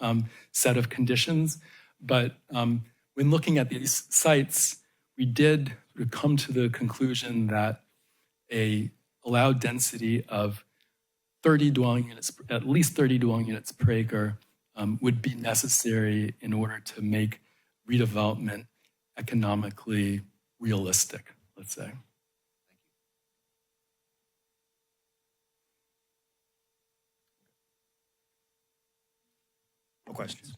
set of conditions. But when looking at these sites, we did come to the conclusion that a allowed density of 30 dwelling units, at least 30 dwelling units per acre, would be necessary in order to make redevelopment economically realistic, let's say. No questions.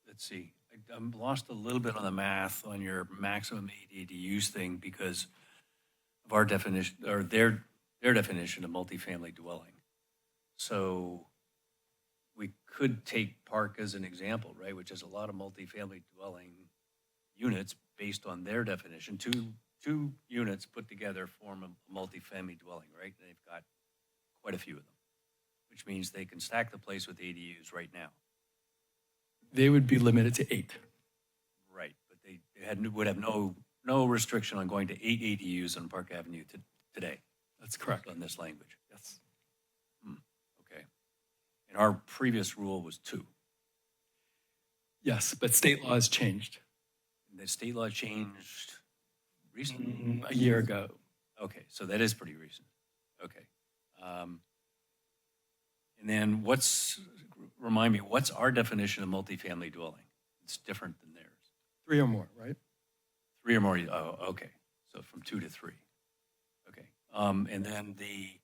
Let's see. I'm lost a little bit on the math on your maximum 8 ADUs thing because of our definition, or their definition of multifamily dwelling. So we could take Park as an example, right, which is a lot of multifamily dwelling units based on their definition. Two units put together form a multifamily dwelling, right? And they've got quite a few of them, which means they can stack the place with ADUs right now. They would be limited to 8. Right, but they would have no restriction on going to 8 ADUs on Park Avenue today. That's correct. On this language. Yes. Okay. And our previous rule was 2. Yes, but state law has changed. The state law changed recently? A year ago. Okay, so that is pretty recent. Okay. And then remind me, what's our definition of multifamily dwelling? It's different than theirs. 3 or more, right? 3 or more, oh, okay. So from 2 to 3. Okay. And then I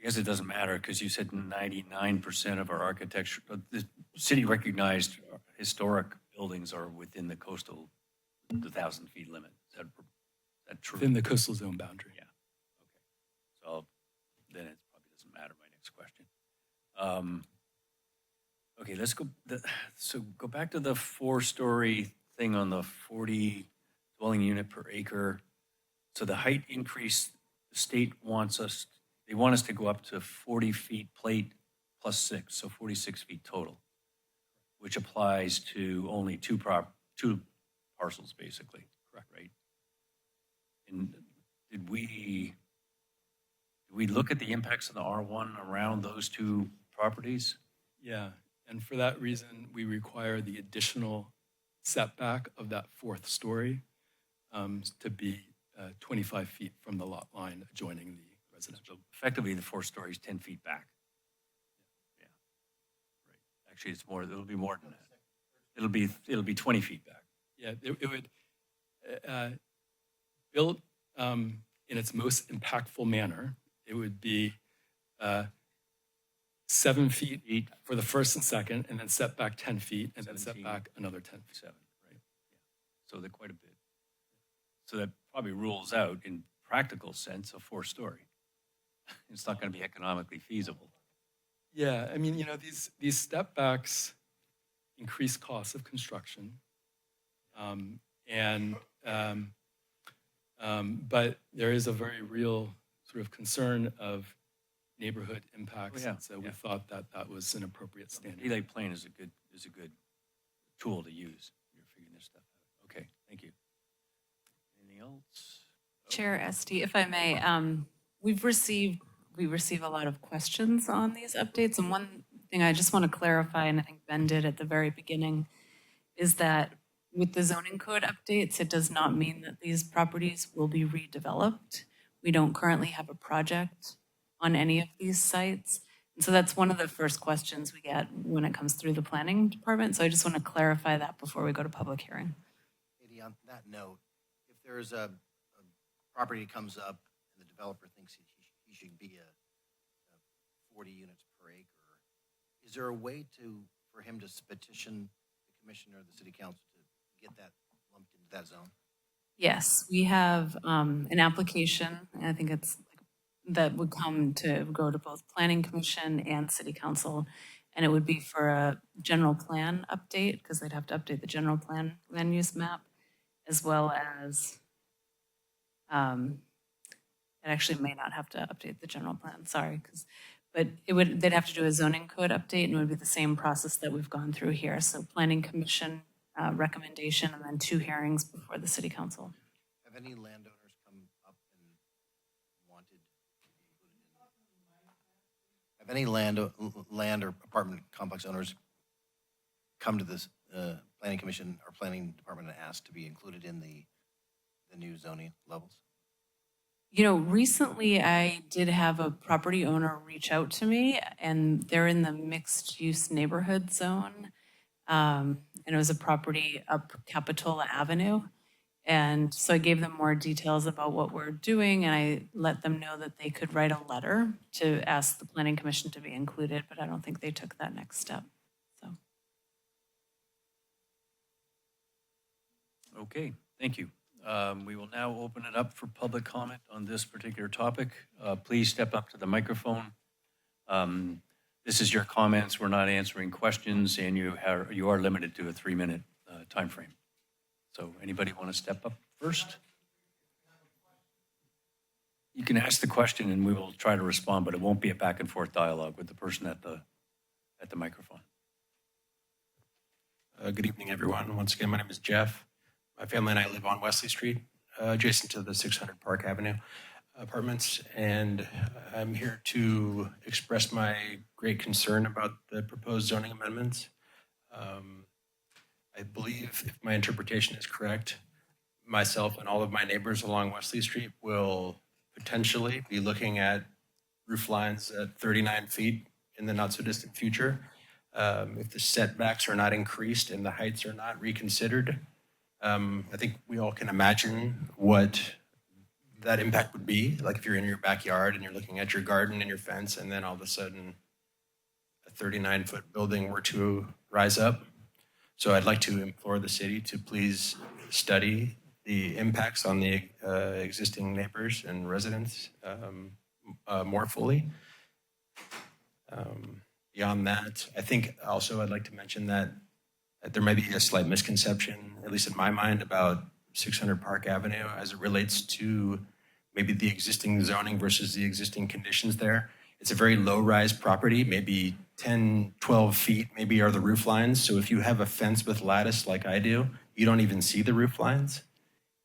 guess it doesn't matter because you said 99% of our architecture, the city recognized historic buildings are within the 1,000 feet limit. Is that true? Within the coastal zone boundary. Yeah. Okay. So then it probably doesn't matter. My next question. Okay, let's go. So go back to the 4-story thing on the 40 dwelling unit per acre. So the height increase, the state they want us to go up to 40 feet plate plus 6, so 46 feet total, which applies to only two parcels, basically. Correct, right? And did we look at the impacts of the R1 around those 2 properties? Yeah, and for that reason, we require the additional setback of that 4th story to be 25 feet from the lot line adjoining the residential. So effectively, the 4 stories 10 feet back. Yeah, right. Actually, it'll be more than that. It'll be 20 feet back. Yeah, it would built in its most impactful manner. It would be 7 feet for the first and second, and then set back 10 feet, and then set back another 10 feet. 7, right? Yeah. So they're quite a bit. So that probably rules out, in practical sense, a 4-story. It's not going to be economically feasible. Yeah, I mean, these step backs increase costs of construction, but there is a very real sort of concern of neighborhood impacts. Oh, yeah, and so we yeah. thought that was an appropriate standard. Relay plane is is a good tool to use. You're figuring this stuff out. Okay, thank you. Anything else? Chair Esty, if I may, we receive a lot of questions on these updates, and one thing I just want to clarify, and I think Ben did at the very beginning, is that with the zoning code updates, it does not mean that these properties will be redeveloped. We don't currently have a project on any of these sites. And so that's one of the first questions we get when it comes through the planning department. So I just want to clarify that before we go to public hearing. Katie, on that note, if there's a property that comes up and the developer thinks he should be a 40 units per acre, is there a way for him to petition the commissioner or the city council to get that lumped into that zone? Yes, we have an application, and I think that would go to both planning commission and city council. And it would be for a general plan update, because they'd have to update the general plan land use map, as well as, it actually may not have to update the general plan, sorry, but they'd have to do a zoning code update, and it would be the same process that we've gone through here. So planning commission recommendation, and then 2 hearings before the city council. Have any landowners come up and wanted to be included in? Have any land or apartment complex owners come to this planning commission or planning department and asked to be included in the new zoning levels? You know, recently I did have a property owner reach out to me, and they're in the mixed use neighborhood zone. And it was a property up Capitola Avenue. And so I gave them more details about what we're doing, and I let them know that they could write a letter to ask the planning commission to be included, but I don't think they took that next step. So. Okay, thank you. We will now open it up for public comment on this particular topic. Please step up to the microphone. This is your comments. We're not answering questions, and you are limited to a 3-minute time frame. So anybody want to step up first? You can ask the question, and we will try to respond, but it won't be a back and forth dialogue with the person at the microphone. Good evening, everyone. Once again, my name is Jeff. My family and I live on Wesley Street, adjacent to the 600 Park Avenue apartments, and I'm here to express my great concern about the proposed zoning amendments. I believe, if my interpretation is correct, myself and all of my neighbors along Wesley Street will potentially be looking at roof lines at 39 feet in the not-so-distant future. If the setbacks are not increased and the heights are not reconsidered, I think we all can imagine what that impact would be. Like if you're in your backyard and you're looking at your garden and your fence, and then all of a sudden a 39-foot building were to rise up. So I'd like to implore the city to please study the impacts on the existing neighbors and residents more fully. Beyond that, I think also I'd like to mention that there may be a slight misconception, at least in my mind, about 600 Park Avenue as it relates to maybe the existing zoning versus the existing conditions there. It's a very low-rise property, maybe 10, 12 feet maybe are the roof lines. So if you have a fence with lattice like I do, you don't even see the roof lines.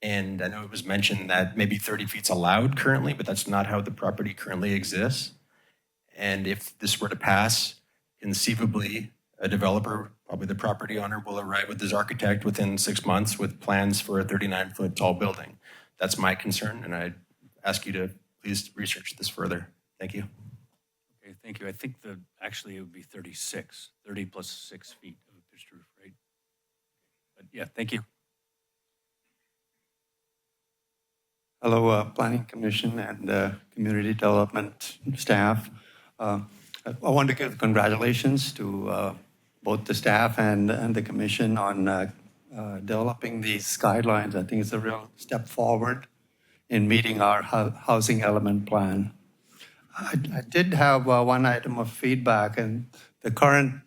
And I know it was mentioned that maybe 30 feet's allowed currently, but that's not how the property currently exists. And if this were to pass, conceivably, a developer, probably the property owner, will arrive with his architect within 6 months with plans for a 39-foot tall building. That's my concern, and I ask you to please research this further. Thank you. Okay, thank you. I think actually it would be 36, 30 plus 6 feet of a pitched roof, right? But yeah, thank you. Hello, Planning Commission and Community Development staff. I want to give congratulations to both the staff and the commission on developing these guidelines. I think it's a real step forward in meeting our housing element plan. I did have one item of feedback, and the current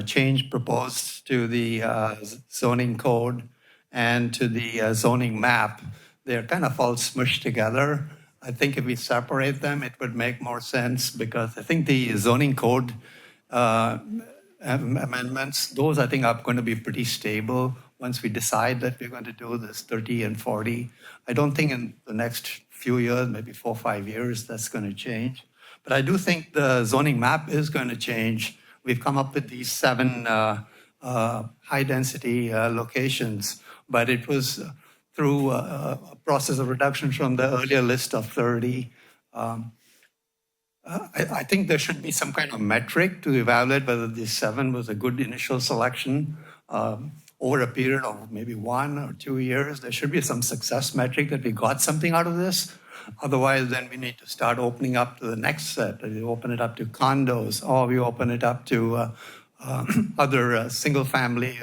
change proposed to the zoning code and to the zoning map, they're kind of all smushed together. I think if we separate them, it would make more sense, because I think the zoning code amendments. Those, I think, are going to be pretty stable once we decide that we're going to do this 30 and 40. I don't think in the next few years, maybe 4 or 5 years, that's going to change. But I do think the zoning map is going to change. We've come up with these 7 high-density locations, but it was through a process of reduction from the earlier list of 30. I think there should be some kind of metric to evaluate whether this 7 was a good initial selection. Over a period of maybe 1 or 2 years, there should be some success metric that we got something out of this. Otherwise, then we need to start opening up to the next set. We open it up to condos, or we open it up to other single-family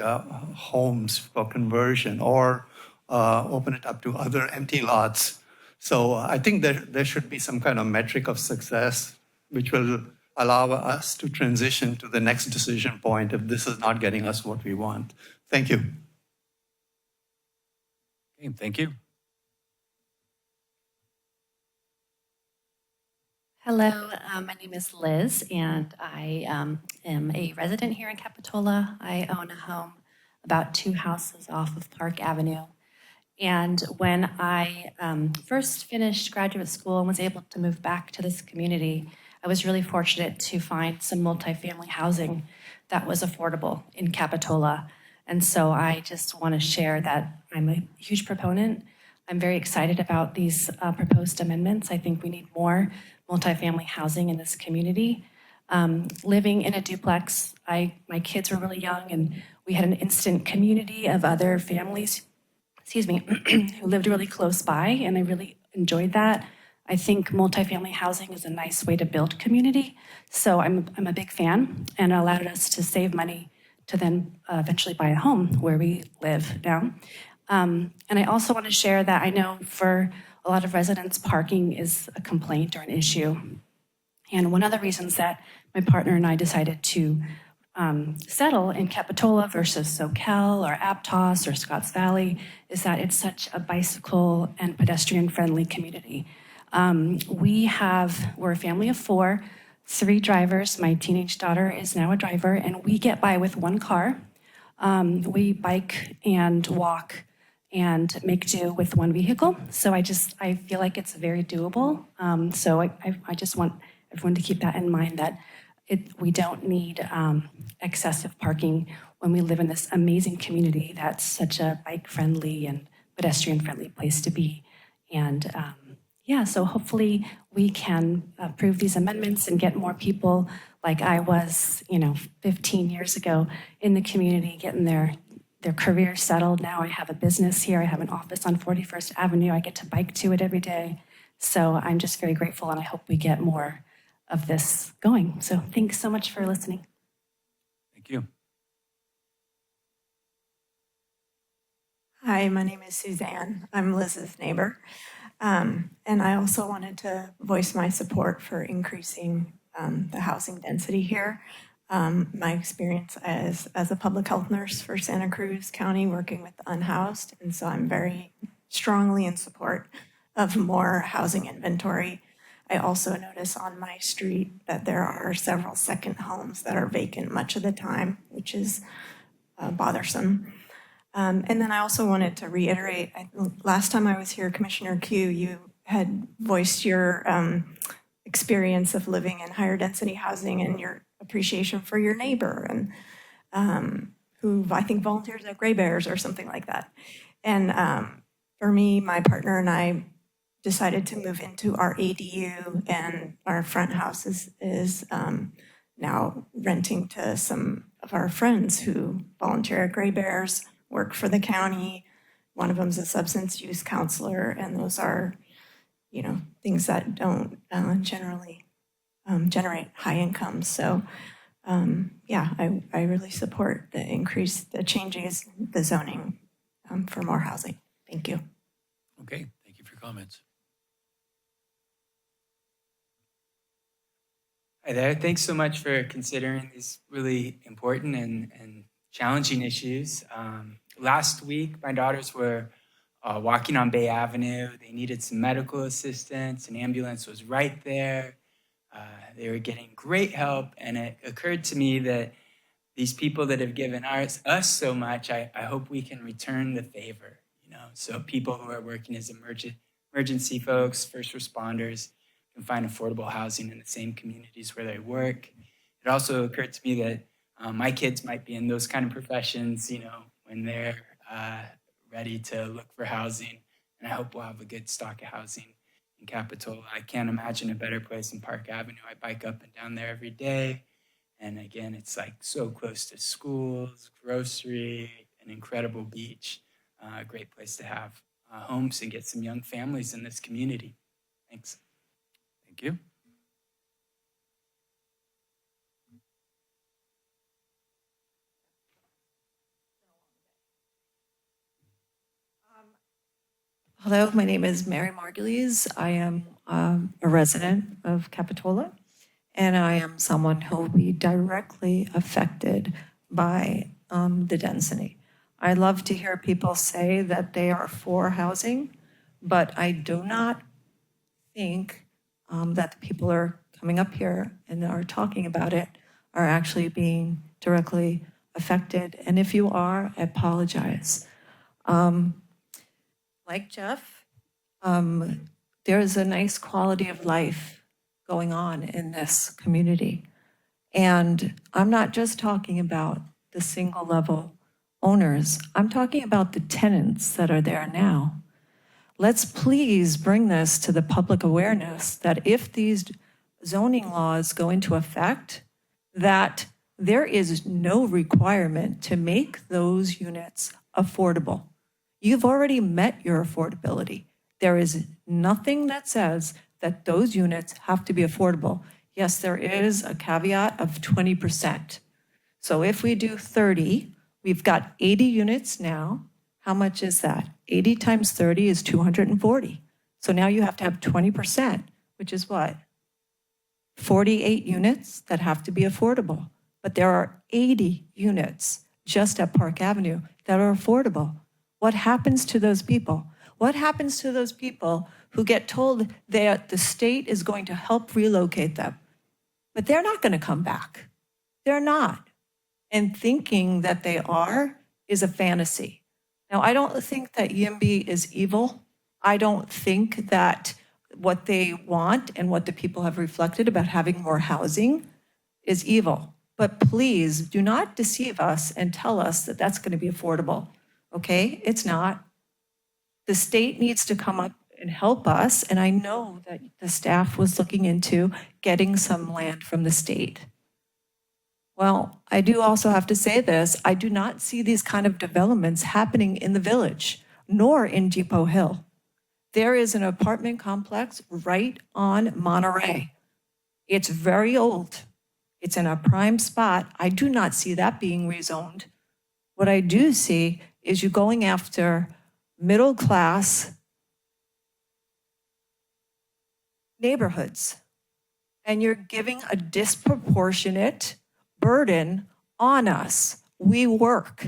homes for conversion, or open it up to other empty lots. So I think there should be some kind of metric of success which will allow us to transition to the next decision point if this is not getting us what we want. Thank you. Okay, thank you. Hello, my name is Liz, and I am a resident here in Capitola. I own a home about 2 houses off of Park Avenue. And when I first finished graduate school and was able to move back to this community, I was really fortunate to find some multifamily housing that was affordable in Capitola. And so I just want to share that I'm a huge proponent. I'm very excited about these proposed amendments. I think we need more multifamily housing in this community. Living in a duplex, my kids were really young, and we had an instant community of other families, who lived really close by, and I really enjoyed that. I think multifamily housing is a nice way to build community, so I'm a big fan, and it allowed us to save money to then eventually buy a home where we live now. And I also want to share that I know for a lot of residents, parking is a complaint or an issue. And one of the reasons that my partner and I decided to settle in Capitola versus Soquel or Aptos or Scotts Valley is that it's such a bicycle and pedestrian-friendly community. We're a family of 4, 3 drivers. My teenage daughter is now a driver, and we get by with 1 car. We bike and walk and make do with 1 vehicle. So I feel like it's very doable. So I just want everyone to keep that in mind, that we don't need excessive parking when we live in this amazing community that's such a bike-friendly and pedestrian-friendly place to be. And so hopefully we can approve these amendments and get more people like I was, 15 years ago in the community, getting their career settled. Now I have a business here. I have an office on 41st Avenue. I get to bike to it every day. So I'm just very grateful, and I hope we get more of this going. So thanks so much for listening. Thank you. Hi, my name is Suzanne. I'm Liz's neighbor. And I also wanted to voice my support for increasing the housing density here. My experience as a public health nurse for Santa Cruz County, working with the unhoused, and so I'm very strongly in support of more housing inventory. I also notice on my street that there are several second homes that are vacant much of the time, which is bothersome. And then I also wanted to reiterate, last time I was here, Commissioner Q, you had voiced your experience of living in higher density housing and your appreciation for your neighbor, and who I think volunteers at Gray Bears or something like that. And for me, my partner and I decided to move into our ADU, and our front house is now renting to some of our friends who volunteer at Gray Bears, work for the county. One of them's a substance use counselor, and those are, things that don't generally generate high incomes. So, I really support the changes, the zoning for more housing. Thank you. Okay, thank you for your comments. Hi there. Thanks so much for considering these really important and challenging issues. Last week, my daughters were walking on Bay Avenue. They needed some medical assistance. An ambulance was right there. They were getting great help, and it occurred to me that these people that have given us so much, I hope we can return the favor, you know. So people who are working as emergency folks, first responders, can find affordable housing in the same communities where they work. It also occurred to me that my kids might be in those kind of professions, you know, when they're ready to look for housing. And I hope we'll have a good stock of housing in Capitola. I can't imagine a better place than Park Avenue. I bike up and down there every day. And again, it's like so close to schools, grocery, an incredible beach, a great place to have homes and get some young families in this community. Thanks. Thank you. Hello, my name is Mary Margulies. I am a resident of Capitola, and I am someone who will be directly affected by the density. I love to hear people say that they are for housing, but I do not think that the people are coming up here and are talking about it are actually being directly affected. And if you are, I apologize. Like Jeff, there is a nice quality of life going on in this community. And I'm not just talking about the single level owners, I'm talking about the tenants that are there now. Let's please bring this to the public awareness that if these zoning laws go into effect, that there is no requirement to make those units affordable. You've already met your affordability. There is nothing that says that those units have to be affordable. Yes, there is a caveat of 20%. So if we do 30, we've got 80 units now. How much is that? 80 times 30 is 240. So now you have to have 20%, which is what? 48 units that have to be affordable. But there are 80 units just at Park Avenue that are affordable. What happens to those people? What happens to those people who get told that the state is going to help relocate them? But they're not going to come back. They're not. And thinking that they are is a fantasy. Now, I don't think that YIMBY is evil. I don't think that what they want and what the people have reflected about having more housing is evil. But please do not deceive us and tell us that that's going to be affordable. Okay? It's not. The state needs to come up and help us. And I know that the staff was looking into getting some land from the state. Well, I do also have to say this. I do not see these kind of developments happening in the village, nor in Depot Hill. There is an apartment complex right on Monterey. It's very old. It's in a prime spot. I do not see that being rezoned. What I do see is you going after middle class neighborhoods, and you're giving a disproportionate burden on us. We work.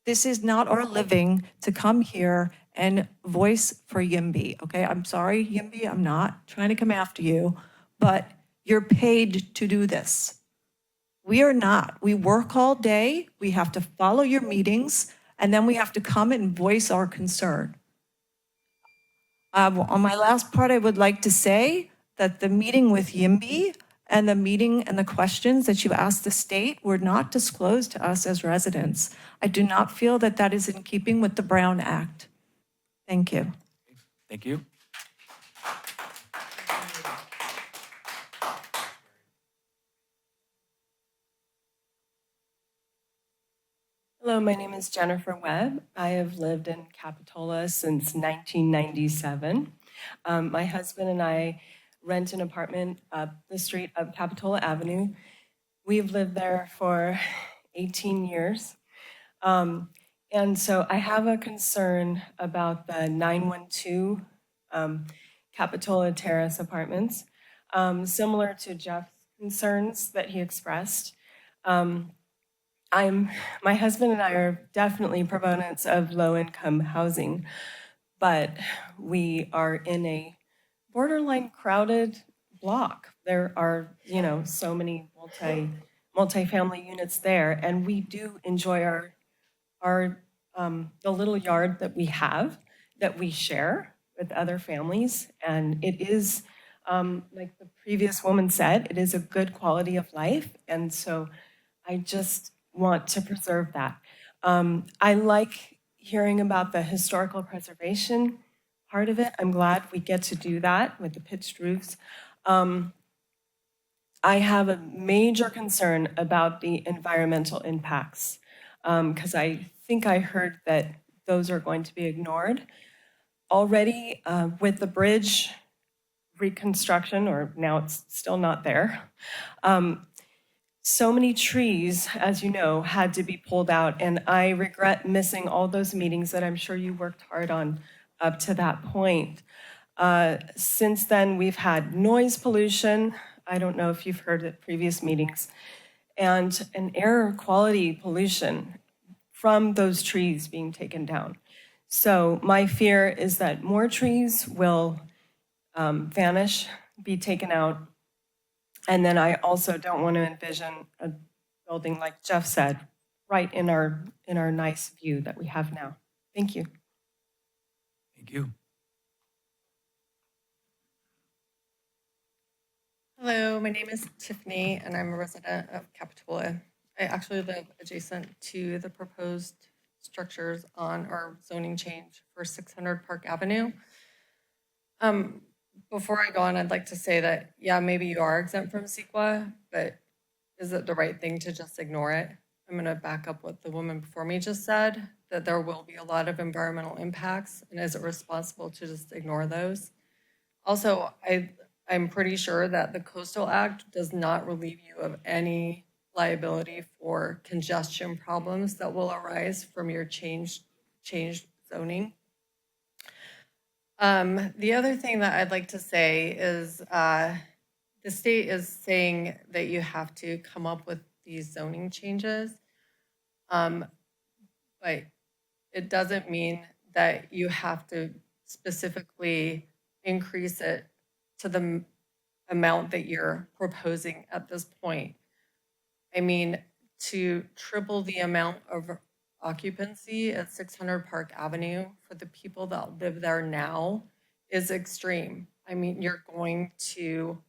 This is not our living to come here and voice for YIMBY, okay? I'm sorry, YIMBY, I'm not trying to come after you, but you're paid to do this. We are not. We work all day, we have to follow your meetings, and then we have to come and voice our concern. On my last part, I would like to say that the meeting with YIMBY and the meeting and the questions that you asked the state were not disclosed to us as residents. I do not feel that that is in keeping with the Brown Act. Thank you. Thank you. Hello, my name is Jennifer Webb. I have lived in Capitola since 1997. My husband and I rent an apartment up the street of Capitola Avenue. We've lived there for 18 years. And so I have a concern about the 912 Capitola Terrace apartments, similar to Jeff's concerns that he expressed. My husband and I are definitely proponents of low-income housing, but we are in a borderline crowded block. There are, so many multifamily units there, and we do enjoy the little yard that we have, that we share with other families. And it is, like the previous woman said, it is a good quality of life. And so I just want to preserve that. I like hearing about the historical preservation part of it. I'm glad we get to do that with the pitched roofs. I have a major concern about the environmental impacts, because I think I heard that those are going to be ignored. Already, with the bridge reconstruction, or now it's still not there, so many trees, as you know, had to be pulled out, and I regret missing all those meetings that I'm sure you worked hard on up to that point. Since then, we've had noise pollution. I don't know if you've heard at previous meetings, and an air quality pollution from those trees being taken down. So my fear is that more trees will vanish, be taken out. And then I also don't want to envision a building, like Jeff said, right in our nice view that we have now. Thank you. Thank you. Hello, my name is Tiffany, and I'm a resident of Capitola. I actually live adjacent to the proposed structures on our zoning change for 600 Park Avenue. Before I go on, I'd like to say that, yeah, maybe you are exempt from CEQA, but is it the right thing to just ignore it? I'm going to back up what the woman before me just said, that there will be a lot of environmental impacts, and is it responsible to just ignore those? Also, I'm pretty sure that the Coastal Act does not relieve you of any liability for congestion problems that will arise from your changed zoning. The other thing that I'd like to say is the state is saying that you have to come up with these zoning changes, but it doesn't mean that you have to specifically increase it to the amount that you're proposing at this point. I mean, to triple the amount of occupancy at 600 Park Avenue for the people that live there now is extreme. I mean, you're going to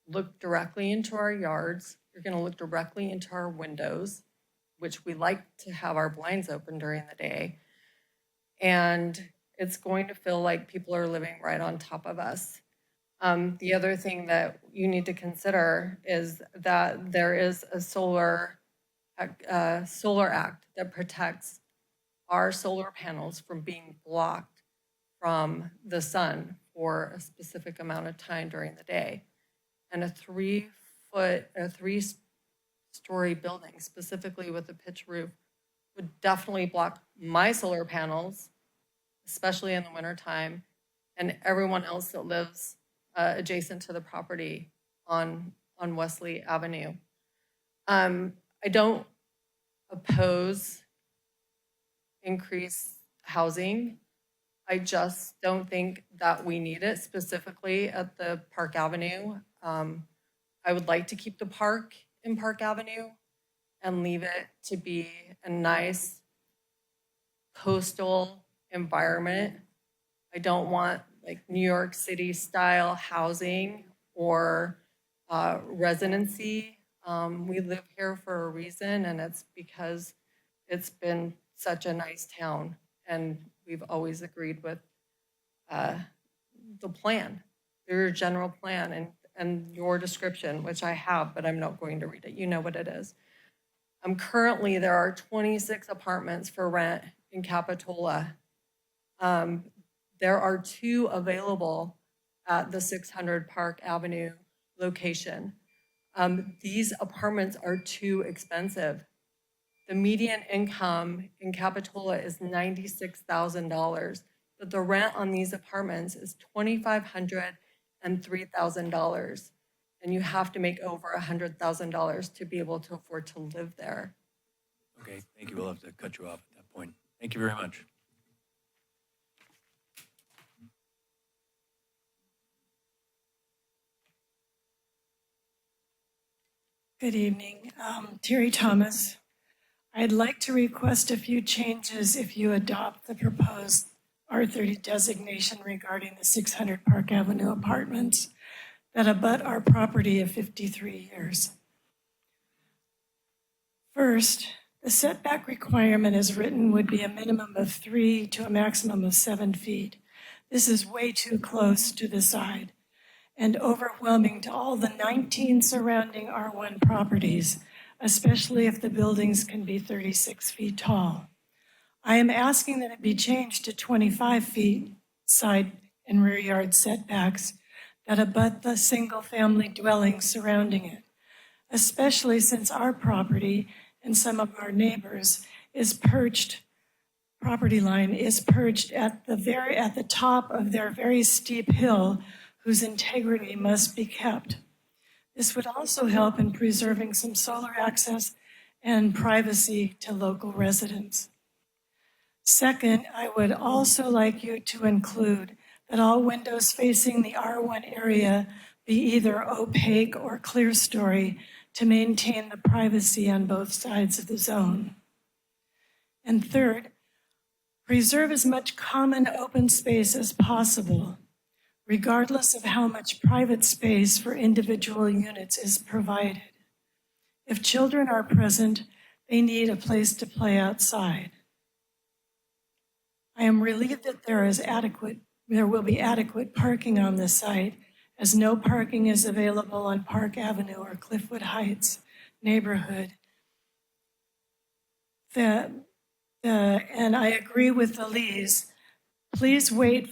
look directly into our yards. You're going to look directly into our windows, which we like to have our blinds open during the day. And it's going to feel like people are living right on top of us. The other thing that you need to consider is that there is a solar act that protects our solar panels from being blocked from the sun for a specific amount of time during the day. And a three-story building, specifically with a pitch roof, would definitely block my solar panels, especially in the wintertime, and everyone else that lives adjacent to the property on Wesley Avenue. I don't oppose increased housing. I just don't think that we need it specifically at the Park Avenue. I would like to keep the park in Park Avenue and leave it to be a nice coastal environment. I don't want like New York City style housing or residency. We live here for a reason, and it's because it's been such a nice town, and we've always agreed with the plan, your general plan, and your description, which I have, but I'm not going to read it. You know what it is. Currently, there are 26 apartments for rent in Capitola. There are 2 available at the 600 Park Avenue location. These apartments are too expensive. The median income in Capitola is $96,000, but the rent on these apartments is $2,500 and $3,000. And you have to make over $100,000 to be able to afford to live there. Okay, thank you. We'll have to cut you off at that point. Thank you very much. Good evening. Terry Thomas. I'd like to request a few changes if you adopt the proposed R30 designation regarding the 600 Park Avenue apartments that abut our property of 53 years. First, the setback requirement as written would be a minimum of 3 to a maximum of 7 feet. This is way too close to the side and overwhelming to all the 19 surrounding R1 properties, especially if the buildings can be 36 feet tall. I am asking that it be changed to 25 feet side and rear yard setbacks that abut the single-family dwellings surrounding it, especially since our property and some of our neighbors property line is perched at the top of their very steep hill whose integrity must be kept. This would also help in preserving some solar access and privacy to local residents. Second, I would also like you to include that all windows facing the R1 area be either opaque or clear story to maintain the privacy on both sides of the zone. And third, preserve as much common open space as possible, regardless of how much private space for individual units is provided. If children are present, they need a place to play outside. I am relieved that there will be adequate parking on the site, as no parking is available on Park Avenue or Cliffwood Heights neighborhood. And I agree with the Lees. Please wait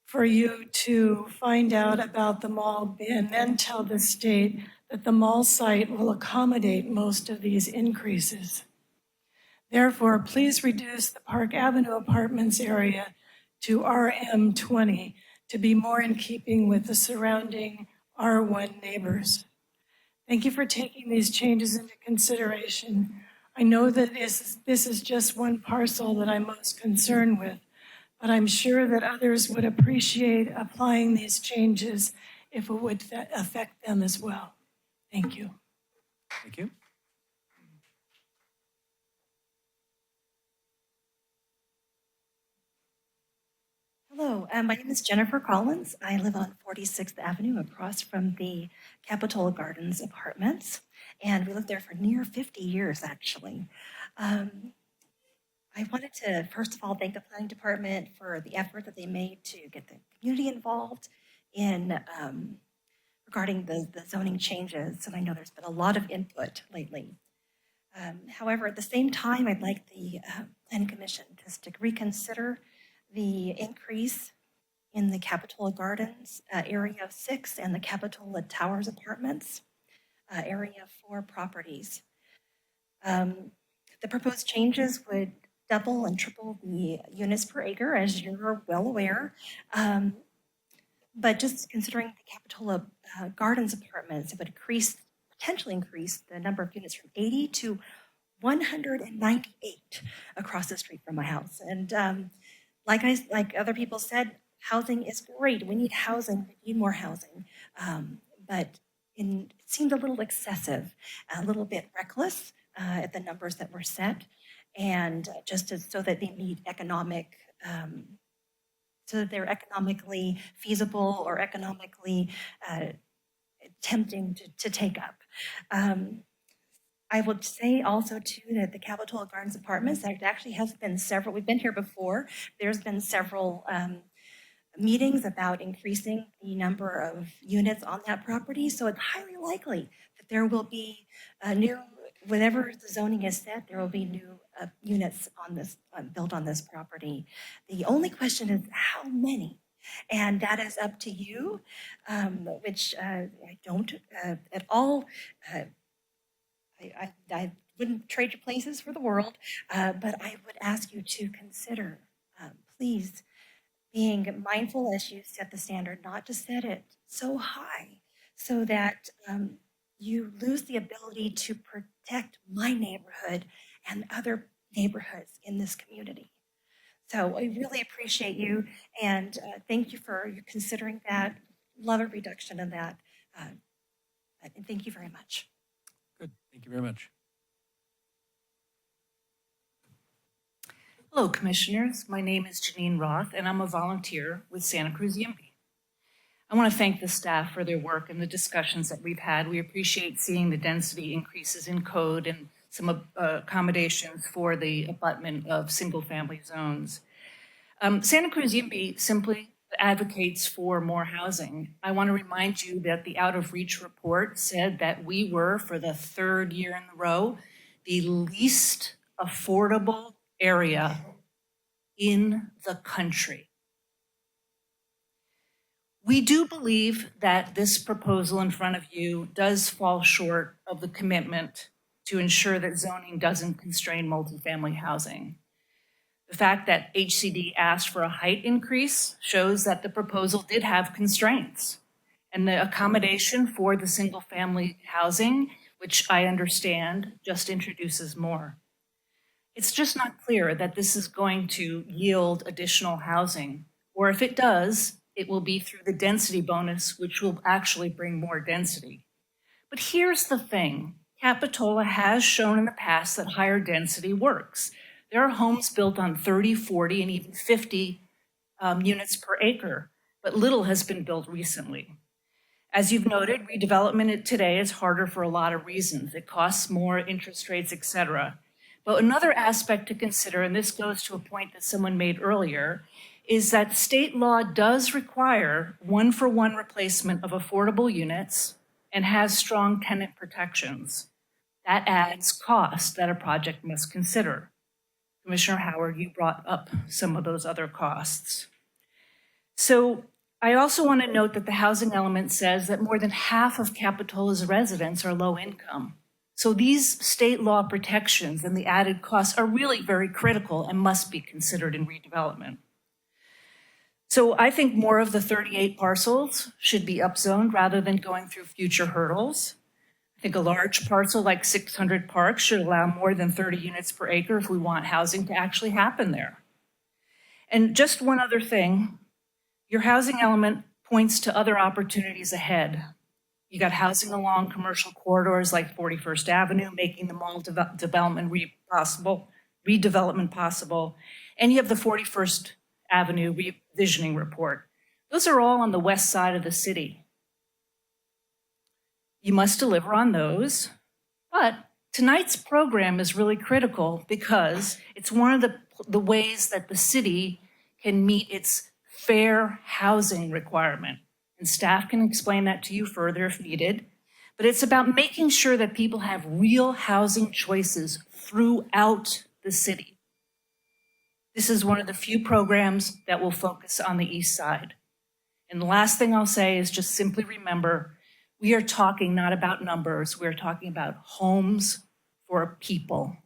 for you to find out about the mall and then tell the state that the mall site will accommodate most of these increases. Therefore, please reduce the Park Avenue Apartments area to RM20 to be more in keeping with the surrounding R1 neighbors. Thank you for taking these changes into consideration. I know that this is just one parcel that I'm most concerned with, but I'm sure that others would appreciate applying these changes if it would affect them as well. Thank you. Thank you. Hello, my name is Jennifer Collins. I live on 46th Avenue across from the Capitola Gardens apartments, and we lived there for near 50 years, actually. I wanted to, first of all, thank the planning department for the effort that they made to get the community involved in regarding the zoning changes, and I know there's been a lot of input lately. However, at the same time, I'd like the Planning Commission just to reconsider the increase in the Capitola Gardens Area 6 and the Capitola Towers Apartments Area 4 properties. The proposed changes would double and triple the units per acre, as you're well aware. But just considering the Capitola Gardens Apartments, it would potentially increase the number of units from 80 to 198 across the street from my house. And like other people said, housing is great. We need housing. We need more housing. But it seemed a little excessive, a little bit reckless at the numbers that were set, and so that they meet so that they're economically feasible or economically tempting to take up. I would say also too that the Capitola Gardens Apartments, there actually has been several, we've been here before, there's been several meetings about increasing the number of units on that property. So it's highly likely that there will be whenever the zoning is set, there will be new units on this built on this property. The only question is how many? And that is up to you, which I don't at all. I wouldn't trade your places for the world, but I would ask you to consider, please, being mindful as you set the standard, not to set it so high so that you lose the ability to protect my neighborhood and other neighborhoods in this community. So I really appreciate you, and thank you for considering that. Love a reduction in that And thank you very much. Good, thank you very much. Hello, Commissioners. My name is Janine Roth, and I'm a volunteer with Santa Cruz YIMBY. I want to thank the staff for their work and the discussions that we've had. We appreciate seeing the density increases in code and some accommodations for the abutment of single-family zones. Santa Cruz YIMBY simply advocates for more housing. I want to remind you that the Out of Reach report said that we were, for the third year in a row, the least affordable area in the country. We do believe that this proposal in front of you does fall short of the commitment to ensure that zoning doesn't constrain multifamily housing. The fact that HCD asked for a height increase shows that the proposal did have constraints, and the accommodation for the single family housing, which I understand, just introduces more. It's just not clear that this is going to yield additional housing, or if it does, it will be through the density bonus, which will actually bring more density. But here's the thing. Capitola has shown in the past that higher density works. There are homes built on 30, 40, and even 50 units per acre, but little has been built recently. As you've noted, redevelopment today is harder for a lot of reasons. It costs more, interest rates, et cetera. But another aspect to consider, and this goes to a point that someone made earlier, is that state law does require one-for-one replacement of affordable units and has strong tenant protections. That adds cost that a project must consider. Commissioner Howard, you brought up some of those other costs. So I also want to note that the housing element says that more than half of Capitola's residents are low income. So these state law protections and the added costs are really very critical and must be considered in redevelopment. So I think more of the 38 parcels should be upzoned rather than going through future hurdles. I think a large parcel like 600 Park should allow more than 30 units per acre if we want housing to actually happen there. And just one other thing, your housing element points to other opportunities ahead. You got housing along commercial corridors like 41st Avenue, making the mall redevelopment possible. And you have the 41st Avenue revisioning report. Those are all on the west side of the city. You must deliver on those, but tonight's program is really critical because it's one of the ways that the city can meet its fair housing requirement. And staff can explain that to you further if needed. But it's about making sure that people have real housing choices throughout the city. This is one of the few programs that will focus on the east side. And the last thing I'll say is just simply remember, we are talking not about numbers, we're talking about homes for people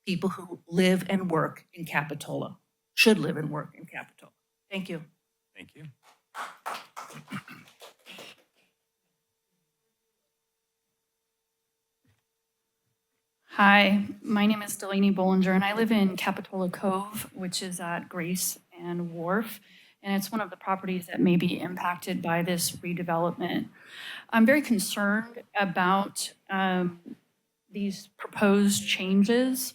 who live and work in Capitola, should live and work in Capitola. Thank you. Thank you. Hi, my name is Delaney Bollinger, and I live in Capitola Cove, which is at Grace and Wharf, and it's one of the properties that may be impacted by this redevelopment. I'm very concerned about these proposed changes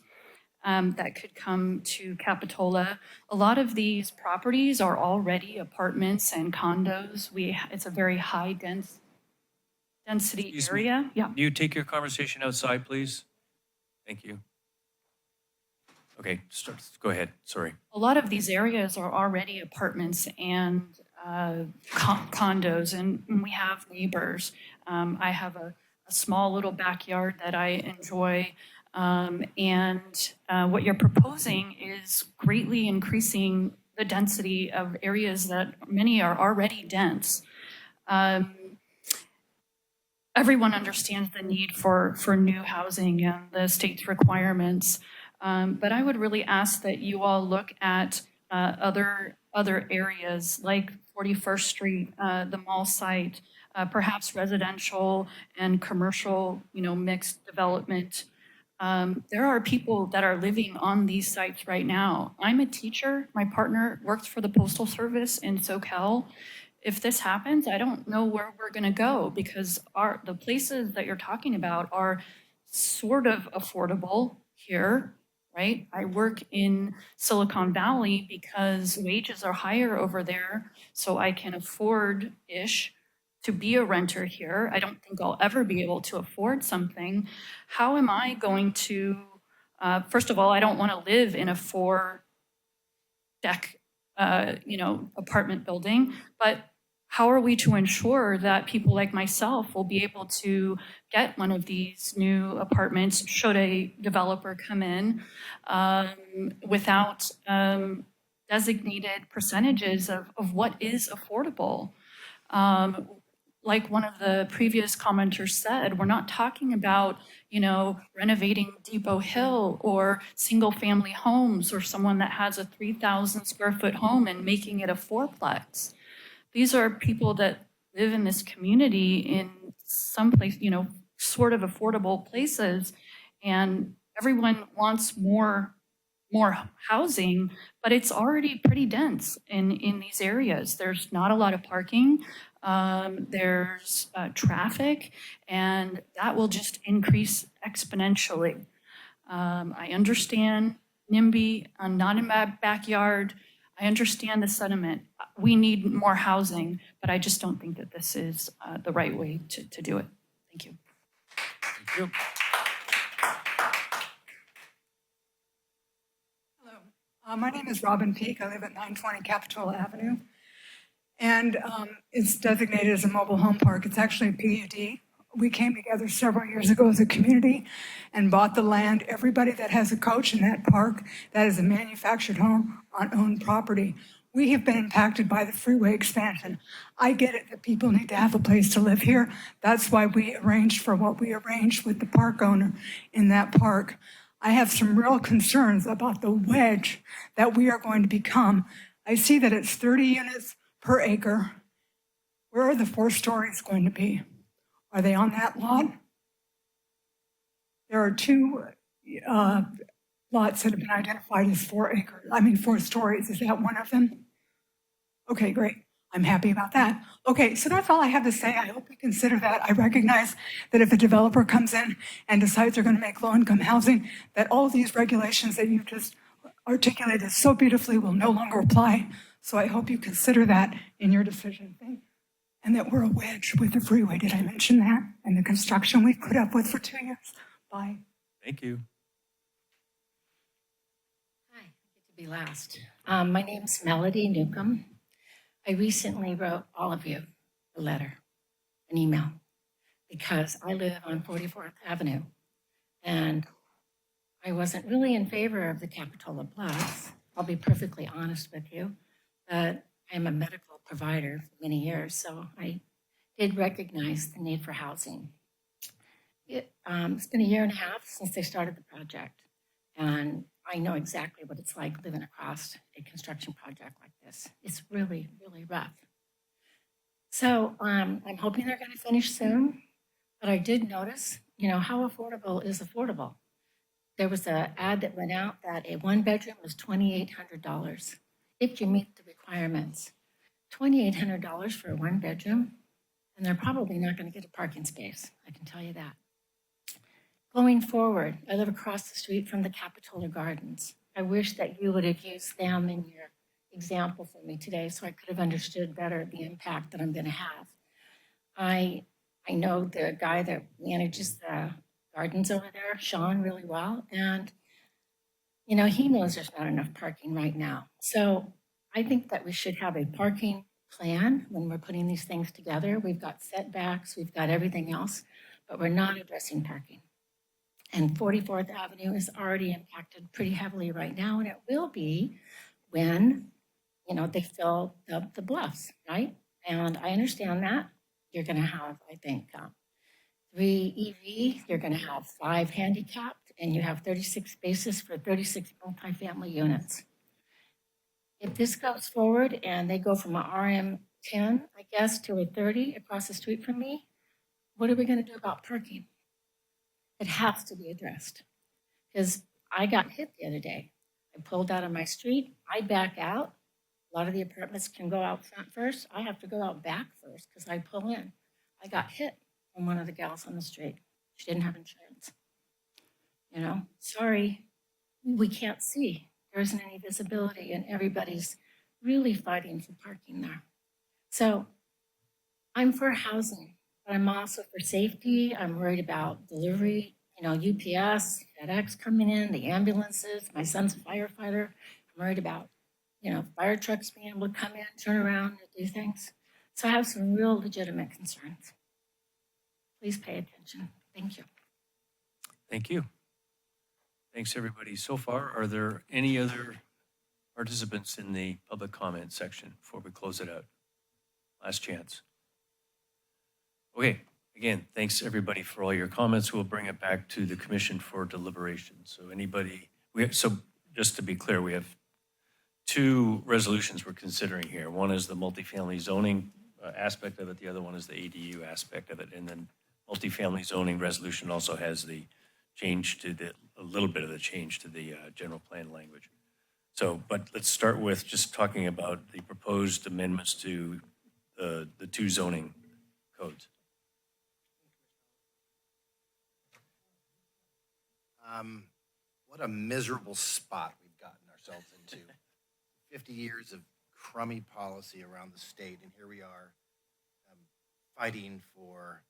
that could come to Capitola. A lot of these properties are already apartments and condos. It's a very high density Excuse area. me. Yeah. Can you take your conversation outside, please? Thank you. Okay, go ahead, sorry. A lot of these areas are already apartments and condos, and we have neighbors. I have a small little backyard that I enjoy, and what you're proposing is greatly increasing the density of areas that many are already dense. Everyone understands the need for new housing and the state's requirements, but I would really ask that you all look at other areas like 41st Street, the mall site, perhaps residential and commercial, mixed development. There are people that are living on these sites right now. I'm a teacher. My partner works for the Postal Service in SoCal. if this happens, I don't know where we're going to go because the places that you're talking about are sort of affordable here, right? I work in Silicon Valley because wages are higher over there, so I can afford-ish to be a renter here. I don't think I'll ever be able to afford something. How am I going to, first of all, I don't want to live in a 4-deck, apartment building, but how are we to ensure that people like myself will be able to get one of these new apartments should a developer come in without designated percentages of what is affordable? Like one of the previous commenters said, we're not talking about, renovating Depot Hill or single-family homes or someone that has a 3,000 square foot home and making it a 4-plex. These are people that live in this community in some place, sort of affordable places, and everyone wants more housing, but it's already pretty dense in these areas. There's not a lot of parking. There's traffic, and that will just increase exponentially. I understand NIMBY, not in my backyard. I understand the sentiment. We need more housing, but I just don't think that this is the right way to do it. Thank you. Thank you. My name is Robin Peak. I live at 920 Capitola Avenue. And it's designated as a mobile home park. It's actually a PUD. We came together several years ago as a community and bought the land. Everybody that has a coach in that park, that is a manufactured home on owned property. We have been impacted by the freeway expansion. I get it that people need to have a place to live here. That's why we arranged for what we arranged with the park owner in that park. I have some real concerns about the wedge that we are going to become. I see that it's 30 units per acre. Where are the 4 stories going to be? Are they on that lot? There are 2 lots that have been identified as 4 stories. Is that one of them? Okay, great. I'm happy about that. Okay, so that's all I have to say. I hope you consider that. I recognize that if a developer comes in and decides they're going to make low-income housing, that all these regulations that you've just articulated so beautifully will no longer apply. So I hope you consider that in your decision. And that we're a wedge with the freeway. Did I mention that? And the construction we've put up with for 2 years. Bye. Thank you. Hi, I get to be last. My name's Melody Newcomb. I recently wrote all of you a letter, an email, because I live on 44th Avenue, and I wasn't really in favor of the Capitola Bluffs. I'll be perfectly honest with you, but I'm a medical provider for many years, so I did recognize the need for housing. It's been 1.5 years since they started the project, and I know exactly what it's like living across a construction project like this. It's really, really rough. So I'm hoping they're going to finish soon, but I did notice, how affordable is affordable. There was an ad that went out that a 1-bedroom was $2,800 if you meet the requirements. $2,800 for a 1-bedroom, and they're probably not going to get a parking space, I can tell you that. Going forward, I live across the street from the Capitola Gardens. I wish that you would have used them in your example for me today so I could have understood better the impact that I'm going to have. I know the guy that manages the gardens over there, Sean, really well, and he knows there's not enough parking right now. So I think that we should have a parking plan when we're putting these things together. We've got setbacks, we've got everything else, but we're not addressing parking. And 44th Avenue is already impacted pretty heavily right now, and it will be when, they fill the bluffs, right? And I understand that. You're going to have, I think, 3 EV, you're going to have 5 handicapped, and you have 36 spaces for 36 multifamily units. If this goes forward and they go from an RM10, I guess, to a 30 across the street from me, what are we going to do about parking? It has to be addressed, because I got hit the other day. I pulled out of my street, I back out, A lot of the apartments can go out front first. I have to go out back first because I pull in. I got hit from one of the gals on the street. She didn't have insurance. You know, sorry, we can't see. There isn't any visibility, and everybody's really fighting for parking there. So I'm for housing, but I'm also for safety. I'm worried about delivery, you know, UPS, FedEx coming in, the ambulances. My son's a firefighter. I'm worried about, you know, fire trucks being able to come in, turn around, and do things. So I have some real legitimate concerns. Please pay attention. Thank you. Thank you. Thanks, everybody. So far, are there any other participants in the public comment section before we close it out? Last chance. Okay, again, thanks everybody for all your comments. We'll bring it back to the commission for deliberation. So anybody, so just to be clear, we have two resolutions we're considering here. One is the multifamily zoning aspect of it. The other one is the ADU aspect of it. And then multifamily zoning resolution also has the change to a little bit of the change to the general plan language. So, but let's start with just talking about the proposed amendments to the two zoning codes. What a miserable spot we've gotten ourselves into. 50 years of crummy policy around the state, and here we are fighting for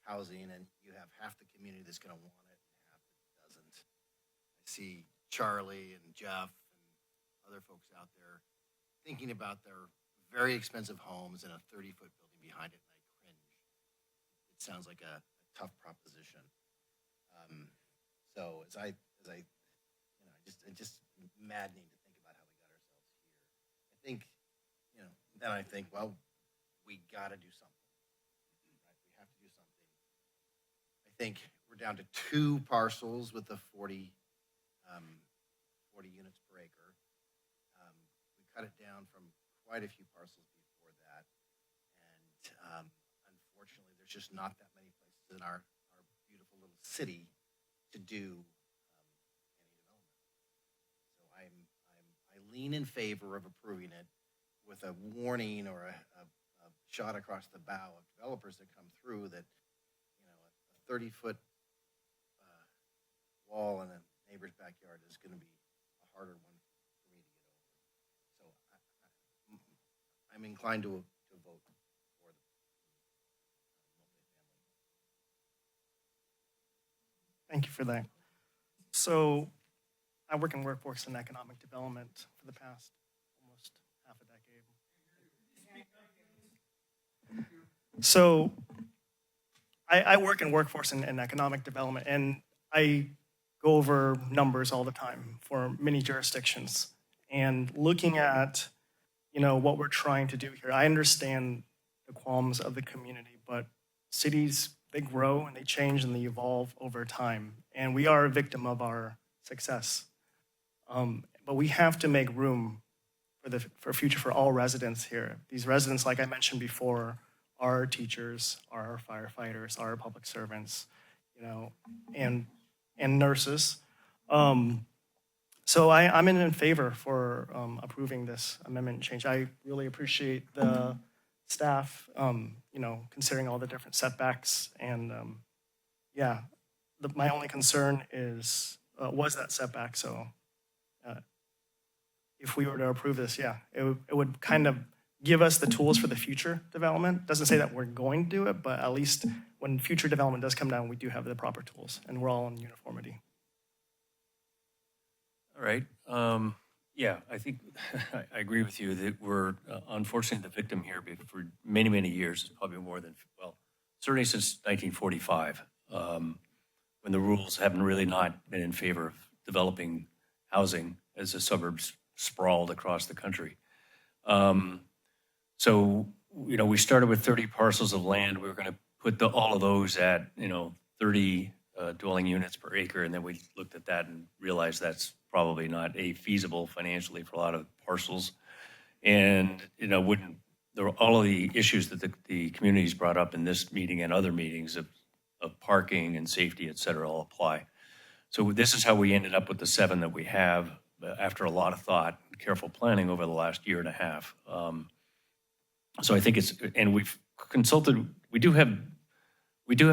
housing, and you have half the community that's going to want it and half that doesn't. I see Charlie and Jeff and other folks out there thinking about their very expensive homes and a 30-foot building behind it, and I cringe. It sounds like a tough proposition. So as I, you know, it's just maddening to think about how we got ourselves here. I think, you know, then I think, well, we got to do something. Right? We have to do something. I think we're down to 2 parcels with the 40 units per acre. We cut it down from quite a few parcels before that, and unfortunately, there's just not that many places in our beautiful little city to do any development. So I lean in favor of approving it with a warning or a shot across the bow of developers that come through that, you know, a 30-foot wall in a neighbor's backyard is going to be a harder one for me to get over. So I'm inclined to vote for the multifamily. Thank you for that. So I work in workforce and economic development for the past almost half a decade. So I work in workforce and economic development, and I go over numbers all the time for many jurisdictions. And looking at, you know, what we're trying to do here, I understand the qualms of the community, but cities, they grow and they change and they evolve over time. And we are a victim of our success. But we have to make room for future for all residents here. These residents, like I mentioned before, are our teachers, are our firefighters, are our public servants, you know, and nurses. So I'm in favor for approving this amendment change. I really appreciate the staff, you know, considering all the different setbacks. And yeah, my only concern was that setback. So if we were to approve this, yeah, it would kind of give us the tools for the future development. Doesn't say that we're going to do it, but at least when future development does come down, we do have the proper tools and we're all in uniformity. All right. Yeah, I think I agree with you that we're unfortunately the victim here for many, many years, probably more than, well, certainly since 1945, when the rules haven't really not been in favor of developing housing as the suburbs sprawled across the country. So, you know, we started with 30 parcels of land. We were going to put all of those at, you know, 30 dwelling units per acre. And then we looked at that and realized that's probably not feasible financially for a lot of parcels. And, you know, there were all of the issues that the communities brought up in this meeting and other meetings of parking and safety, et cetera, all apply. So this is how we ended up with the 7 that we have after a lot of thought, careful planning over the last year and a half. So I think it's, and we've consulted, we do have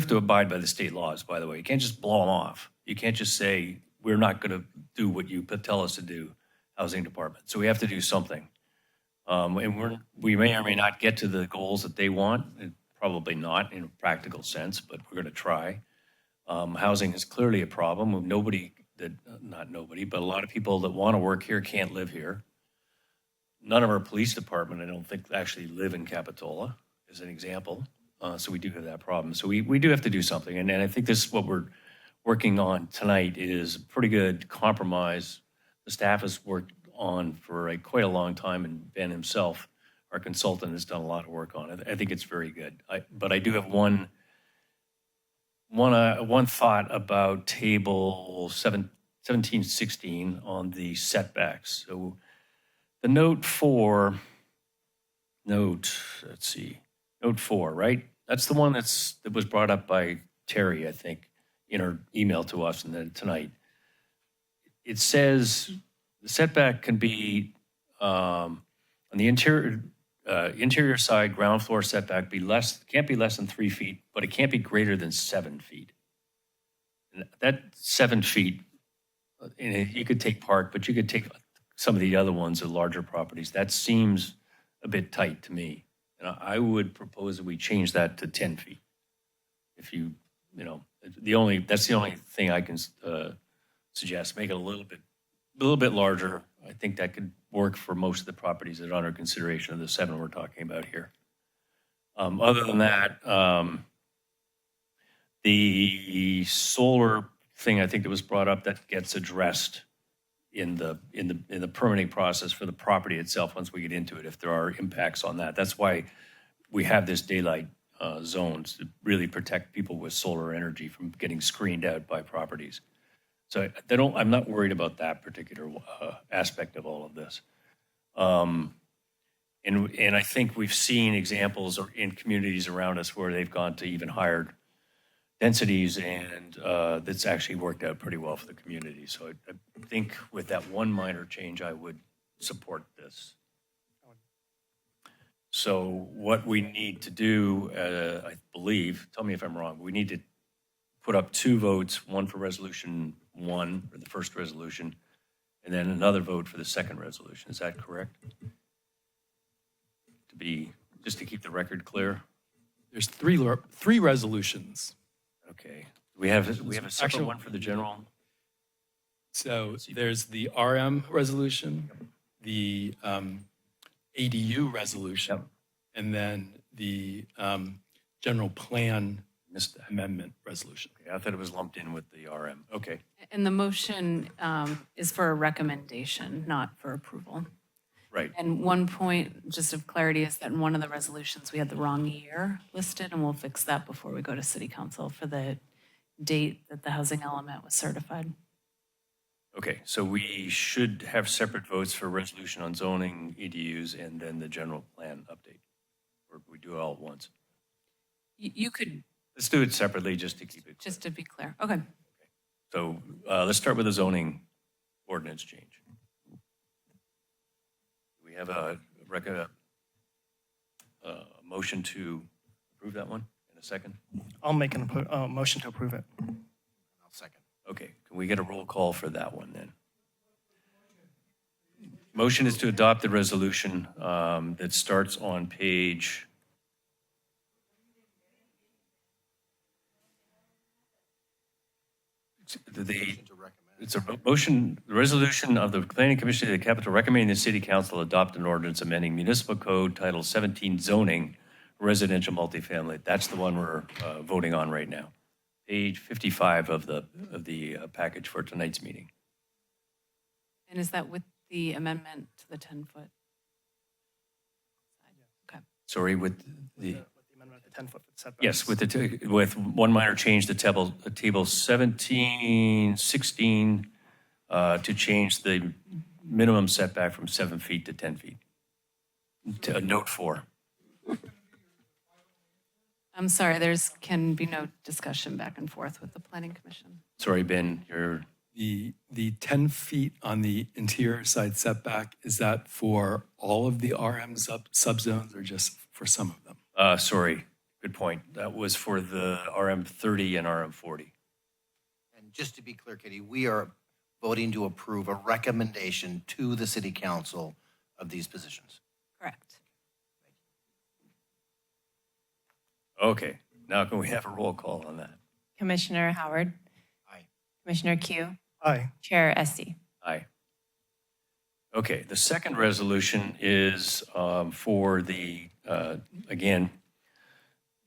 to abide by the state laws, by the way. You can't just blow them off. You can't just say, we're not going to do what you tell us to do, housing department. So we have to do something. And we may or may not get to the goals that they want, and probably not in a practical sense, but we're going to try. Housing is clearly a problem. Not nobody, but a lot of people that want to work here can't live here. None of our police department, I don't think, actually live in Capitola, as an example. So we do have that problem. So we do have to do something. And I think this is what we're working on tonight is a pretty good compromise. The staff has worked on for quite a long time, and Ben himself, our consultant, has done a lot of work on it. I think it's very good. But I do have one thought about table 1716 on the setbacks. So the note 4, note 4, right? That's the one that was brought up by Terry, I think, in her email to us and then tonight. It says the setback can be on the interior side, ground floor setback can't be less than 3 feet, but it can't be greater than 7 feet. And that 7 feet, you could take Park, but you could take some of the other ones, the larger properties. That seems a bit tight to me. And I would propose that we change that to 10 feet. If that's the only thing I can suggest. Make it a little bit larger. I think that could work for most of the properties that are under consideration of the 7 we're talking about here. Other than that, the solar thing I think that was brought up, that gets addressed in the permitting process for the property itself once we get into it, if there are impacts on that. That's why we have this daylight zones to really protect people with solar energy from getting screened out by properties. So I'm not worried about that particular aspect of all of this. And I think we've seen examples in communities around us where they've gone to even higher densities, and that's actually worked out pretty well for the community. So I think with that one minor change, I would support this. So what we need to do, I believe, tell me if I'm wrong, we need to put up 2 votes, one for resolution 1, or the first resolution, and then another vote for the second resolution. Is that correct? Just to keep the record clear? There's three resolutions. Okay. We have a separate one for the general. So there's the RM resolution, the ADU resolution, and then the general plan amendment resolution. Okay, I thought it was lumped in with the RM. Okay. And the motion is for a recommendation, not for approval. Right. And one point, just of clarity, is that in one of the resolutions, we had the wrong year listed, and we'll fix that before we go to City Council for the date that the housing element was certified. Okay, so we should have separate votes for resolution on zoning, EDUs, and then the general plan update. Or we do it all at once? You could. Let's do it separately just to keep it clear. Just to be clear. Okay. So let's start with the zoning ordinance change. We have a motion to approve that one in a second? I'll make a motion to approve it. I'll second. Okay, can we get a roll call for that one then? Motion is to adopt the resolution that starts on page it's a motion, the resolution of the Planning Commission of the Capitol recommending the City Council adopt an ordinance amending Municipal Code Title 17 zoning residential multifamily. That's the one we're voting on right now. Page 55 of the package for tonight's meeting. And is that with the amendment to the 10-foot? Okay. Sorry, with the amendment of the 10-foot setbacks. Yes, with one minor change to table 1716 to change the minimum setback from 7 feet to 10 feet. To note 4. I'm sorry, can be no discussion back and forth with the Planning Commission. Sorry, Ben, you're The 10 feet on the interior side setback, is that for all of the RM subzones or just for some of them? Sorry, good point. That was for the RM 30 and RM 40. And just to be clear, Katie, we are voting to approve a recommendation to the city council of these positions. Correct. Okay, now can we have a roll call on that? Commissioner Howard. Aye. Commissioner Q. Aye. Chair Esty. Aye. Okay, the second resolution is for the, again,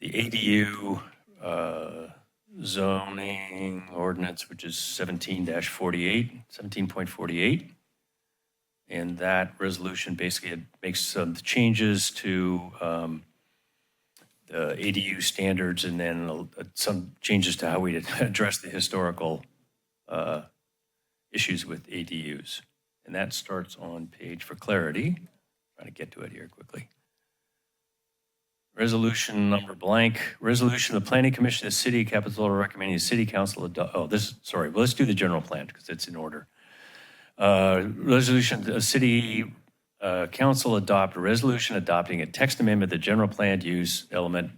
the ADU zoning ordinance, which is 17.48. And that resolution basically makes some changes to the ADU standards and then some changes to how we address the historical issues with ADUs. And that starts on page, for clarity, trying to get to it here quickly. Resolution number blank, resolution of the Planning Commission of the City of Capitola recommending the City Council let's do the general plan because it's in order. Resolution, the City Council adopt a resolution adopting a text amendment, the general planned use element,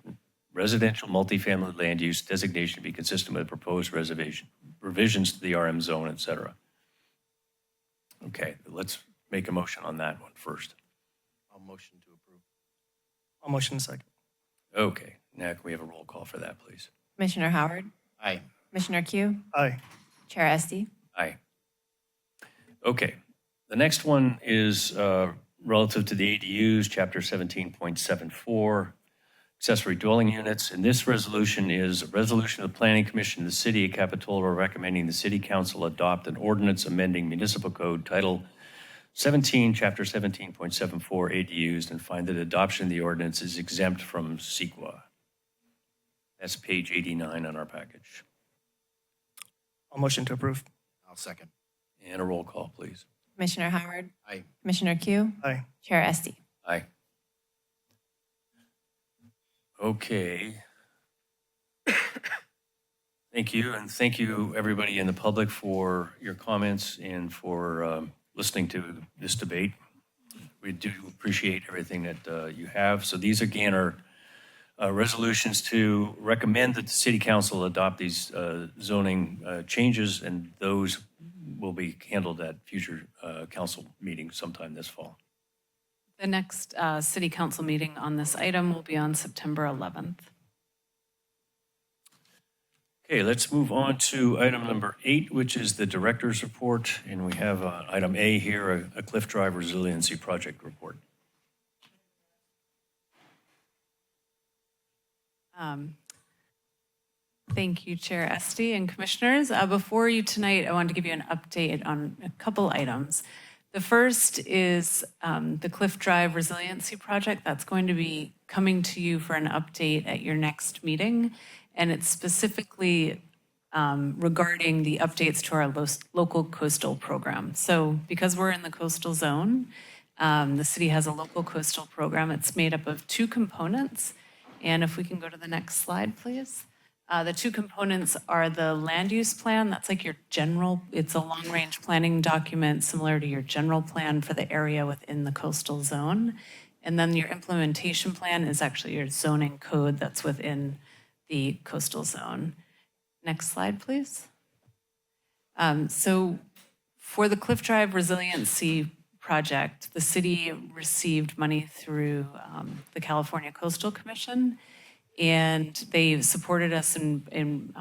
residential multifamily land use designation to be consistent with proposed revisions to the RM zone, et cetera. Okay, let's make a motion on that one first. I'll motion to approve. I'll motion second. Okay, now can we have a roll call for that, please? Commissioner Howard. Aye. Commissioner Q. Aye. Chair Esty. Aye. Okay, the next one is relative to the ADUs, Chapter 17.74, accessory dwelling units. And this resolution is a resolution of the Planning Commission of the City of Capitola recommending the City Council adopt an ordinance amending Municipal Code Title 17, Chapter 17.74 ADUs, and find that adoption of the ordinance is exempt from CEQA. That's page 89 on our package. I'll motion to approve. I'll second. And a roll call, please. Commissioner Howard. Aye. Commissioner Q. Aye. Chair Esty. Aye. Okay. Thank you, and thank you, everybody in the public, for your comments and for listening to this debate. We do appreciate everything that you have. So these, again, are resolutions to recommend that the City Council adopt these zoning changes, and those will be handled at future council meetings sometime this fall. The next City Council meeting on this item will be on September 11th. Okay, let's move on to item number 8, which is the director's report. And we have item A here, a Cliff Drive Resiliency Project report. Thank you, Chair Esty and Commissioners. Before you tonight, I wanted to give you an update on a couple items. The first is the Cliff Drive Resiliency Project. That's going to be coming to you for an update at your next meeting. And it's specifically regarding the updates to our local coastal program. So because we're in the coastal zone, the city has a local coastal program. It's made up of 2 components. And if we can go to the next slide, please. The 2 components are the land use plan. That's like your general, it's a long range planning document similar to your general plan for the area within the coastal zone. And then your implementation plan is actually your zoning code that's within the coastal zone. Next slide, please. So for the Cliff Drive Resiliency Project, the city received money through the California Coastal Commission. And they supported us in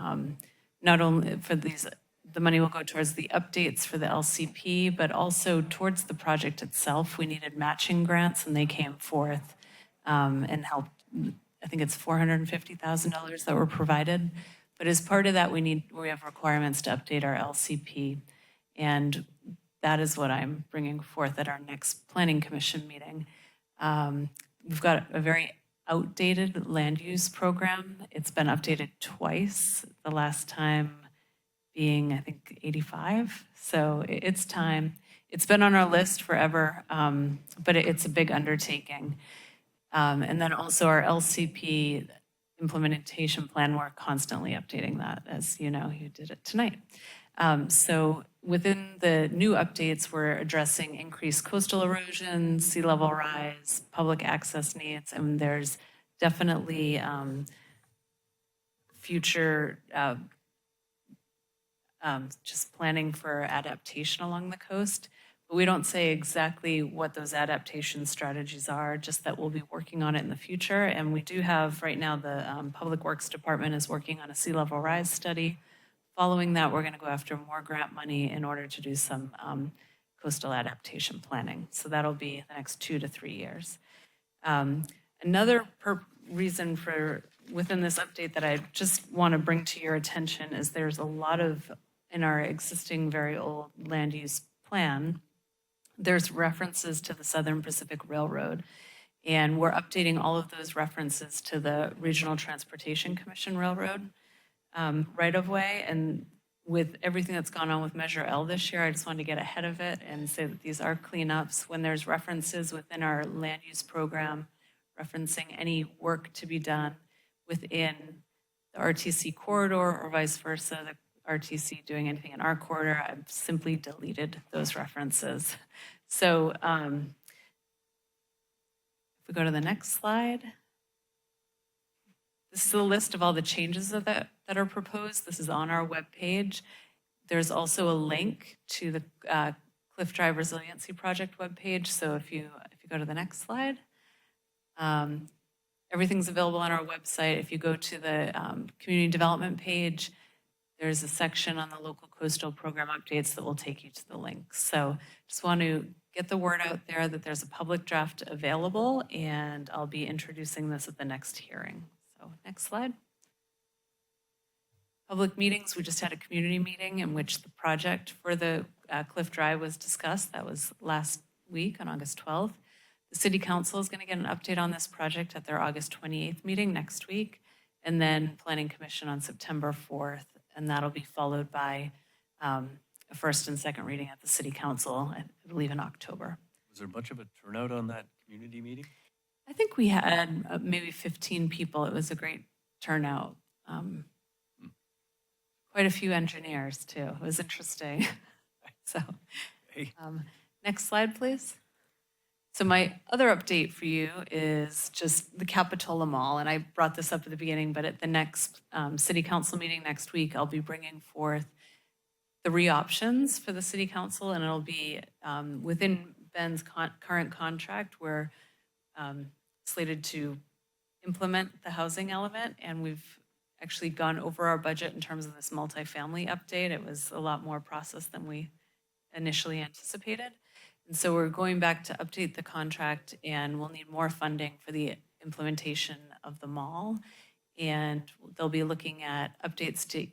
not only for these, the money will go towards the updates for the LCP, but also towards the project itself. We needed matching grants, and they came forth and helped. I think it's $450,000 that were provided. But as part of that, we have requirements to update our LCP, and that is what I'm bringing forth at our next Planning Commission meeting. We've got a very outdated land use program. It's been updated twice, the last time being, I think, 85. So it's time. It's been on our list forever, but it's a big undertaking. And then also our LCP implementation plan, we're constantly updating that, as you know, you did it tonight. So within the new updates, we're addressing increased coastal erosion, sea level rise, public access needs, and there's definitely future just planning for adaptation along the coast. But we don't say exactly what those adaptation strategies are, just that we'll be working on it in the future. And we do have, right now, the Public Works Department is working on a sea level rise study. Following that, we're gonna go after more grant money in order to do some coastal adaptation planning. So that'll be the next 2 to 3 years. Another reason for within this update that I just want to bring to your attention is there's a lot of, in our existing very old land use plan, there's references to the Southern Pacific Railroad. And we're updating all of those references to the Regional Transportation Commission Railroad right-of-way. And with everything that's gone on with Measure L this year, I just wanted to get ahead of it and say that these are cleanups. When there's references within our land use program referencing any work to be done within the RTC corridor or vice versa, the RTC doing anything in our corridor, I've simply deleted those references. So if we go to the next slide, this is a list of all the changes that are proposed. This is on our webpage. There's also a link to the Cliff Drive Resiliency Project webpage. So if you go to the next slide, everything's available on our website. If you go to the community development page, there's a section on the local coastal program updates that will take you to the links. So just want to get the word out there that there's a public draft available, and I'll be introducing this at the next hearing. So next slide. Public meetings, we just had a community meeting in which the project for the Cliff Drive was discussed. That was last week on August 12th. The City Council is going to get an update on this project at their August 28th meeting next week, and then Planning Commission on September 4th, and that'll be followed by a first and second reading at the City Council, I believe in October. Was there much of a turnout on that community meeting? I think we had maybe 15 people. It was a great turnout. Quite a few engineers too. It was interesting. So, next slide, please. So my other update for you is just the Capitola Mall, and I brought this up at the beginning, but at the next City Council meeting next week, I'll be bringing forth the re-options for the City Council, and it'll be within Ben's current contract. We're slated to implement the housing element, and we've actually gone over our budget in terms of this multifamily update. It was a lot more process than we initially anticipated. And so we're going back to update the contract, and we'll need more funding for the implementation of the mall. And they'll be looking at updates to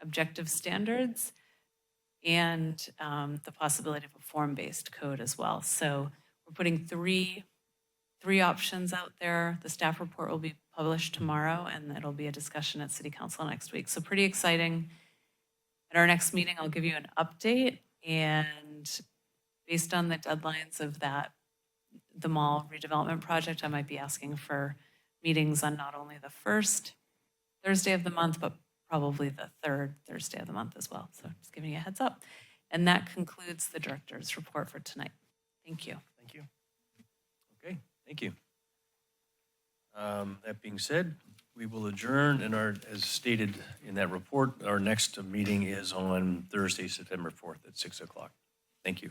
objective standards and the possibility of a form-based code as well. So we're putting three options out there. The staff report will be published tomorrow, and it'll be a discussion at City Council next week. So pretty exciting. At our next meeting, I'll give you an update, and based on the deadlines of the mall redevelopment project, I might be asking for meetings on not only the first Thursday of the month, but probably the third Thursday of the month as well. So just giving you a heads up. And that concludes the director's report for tonight. Thank you. Thank you. Okay, thank you. That being said, we will adjourn, and as stated in that report, our next meeting is on Thursday, September 4th at 6 o'clock. Thank you.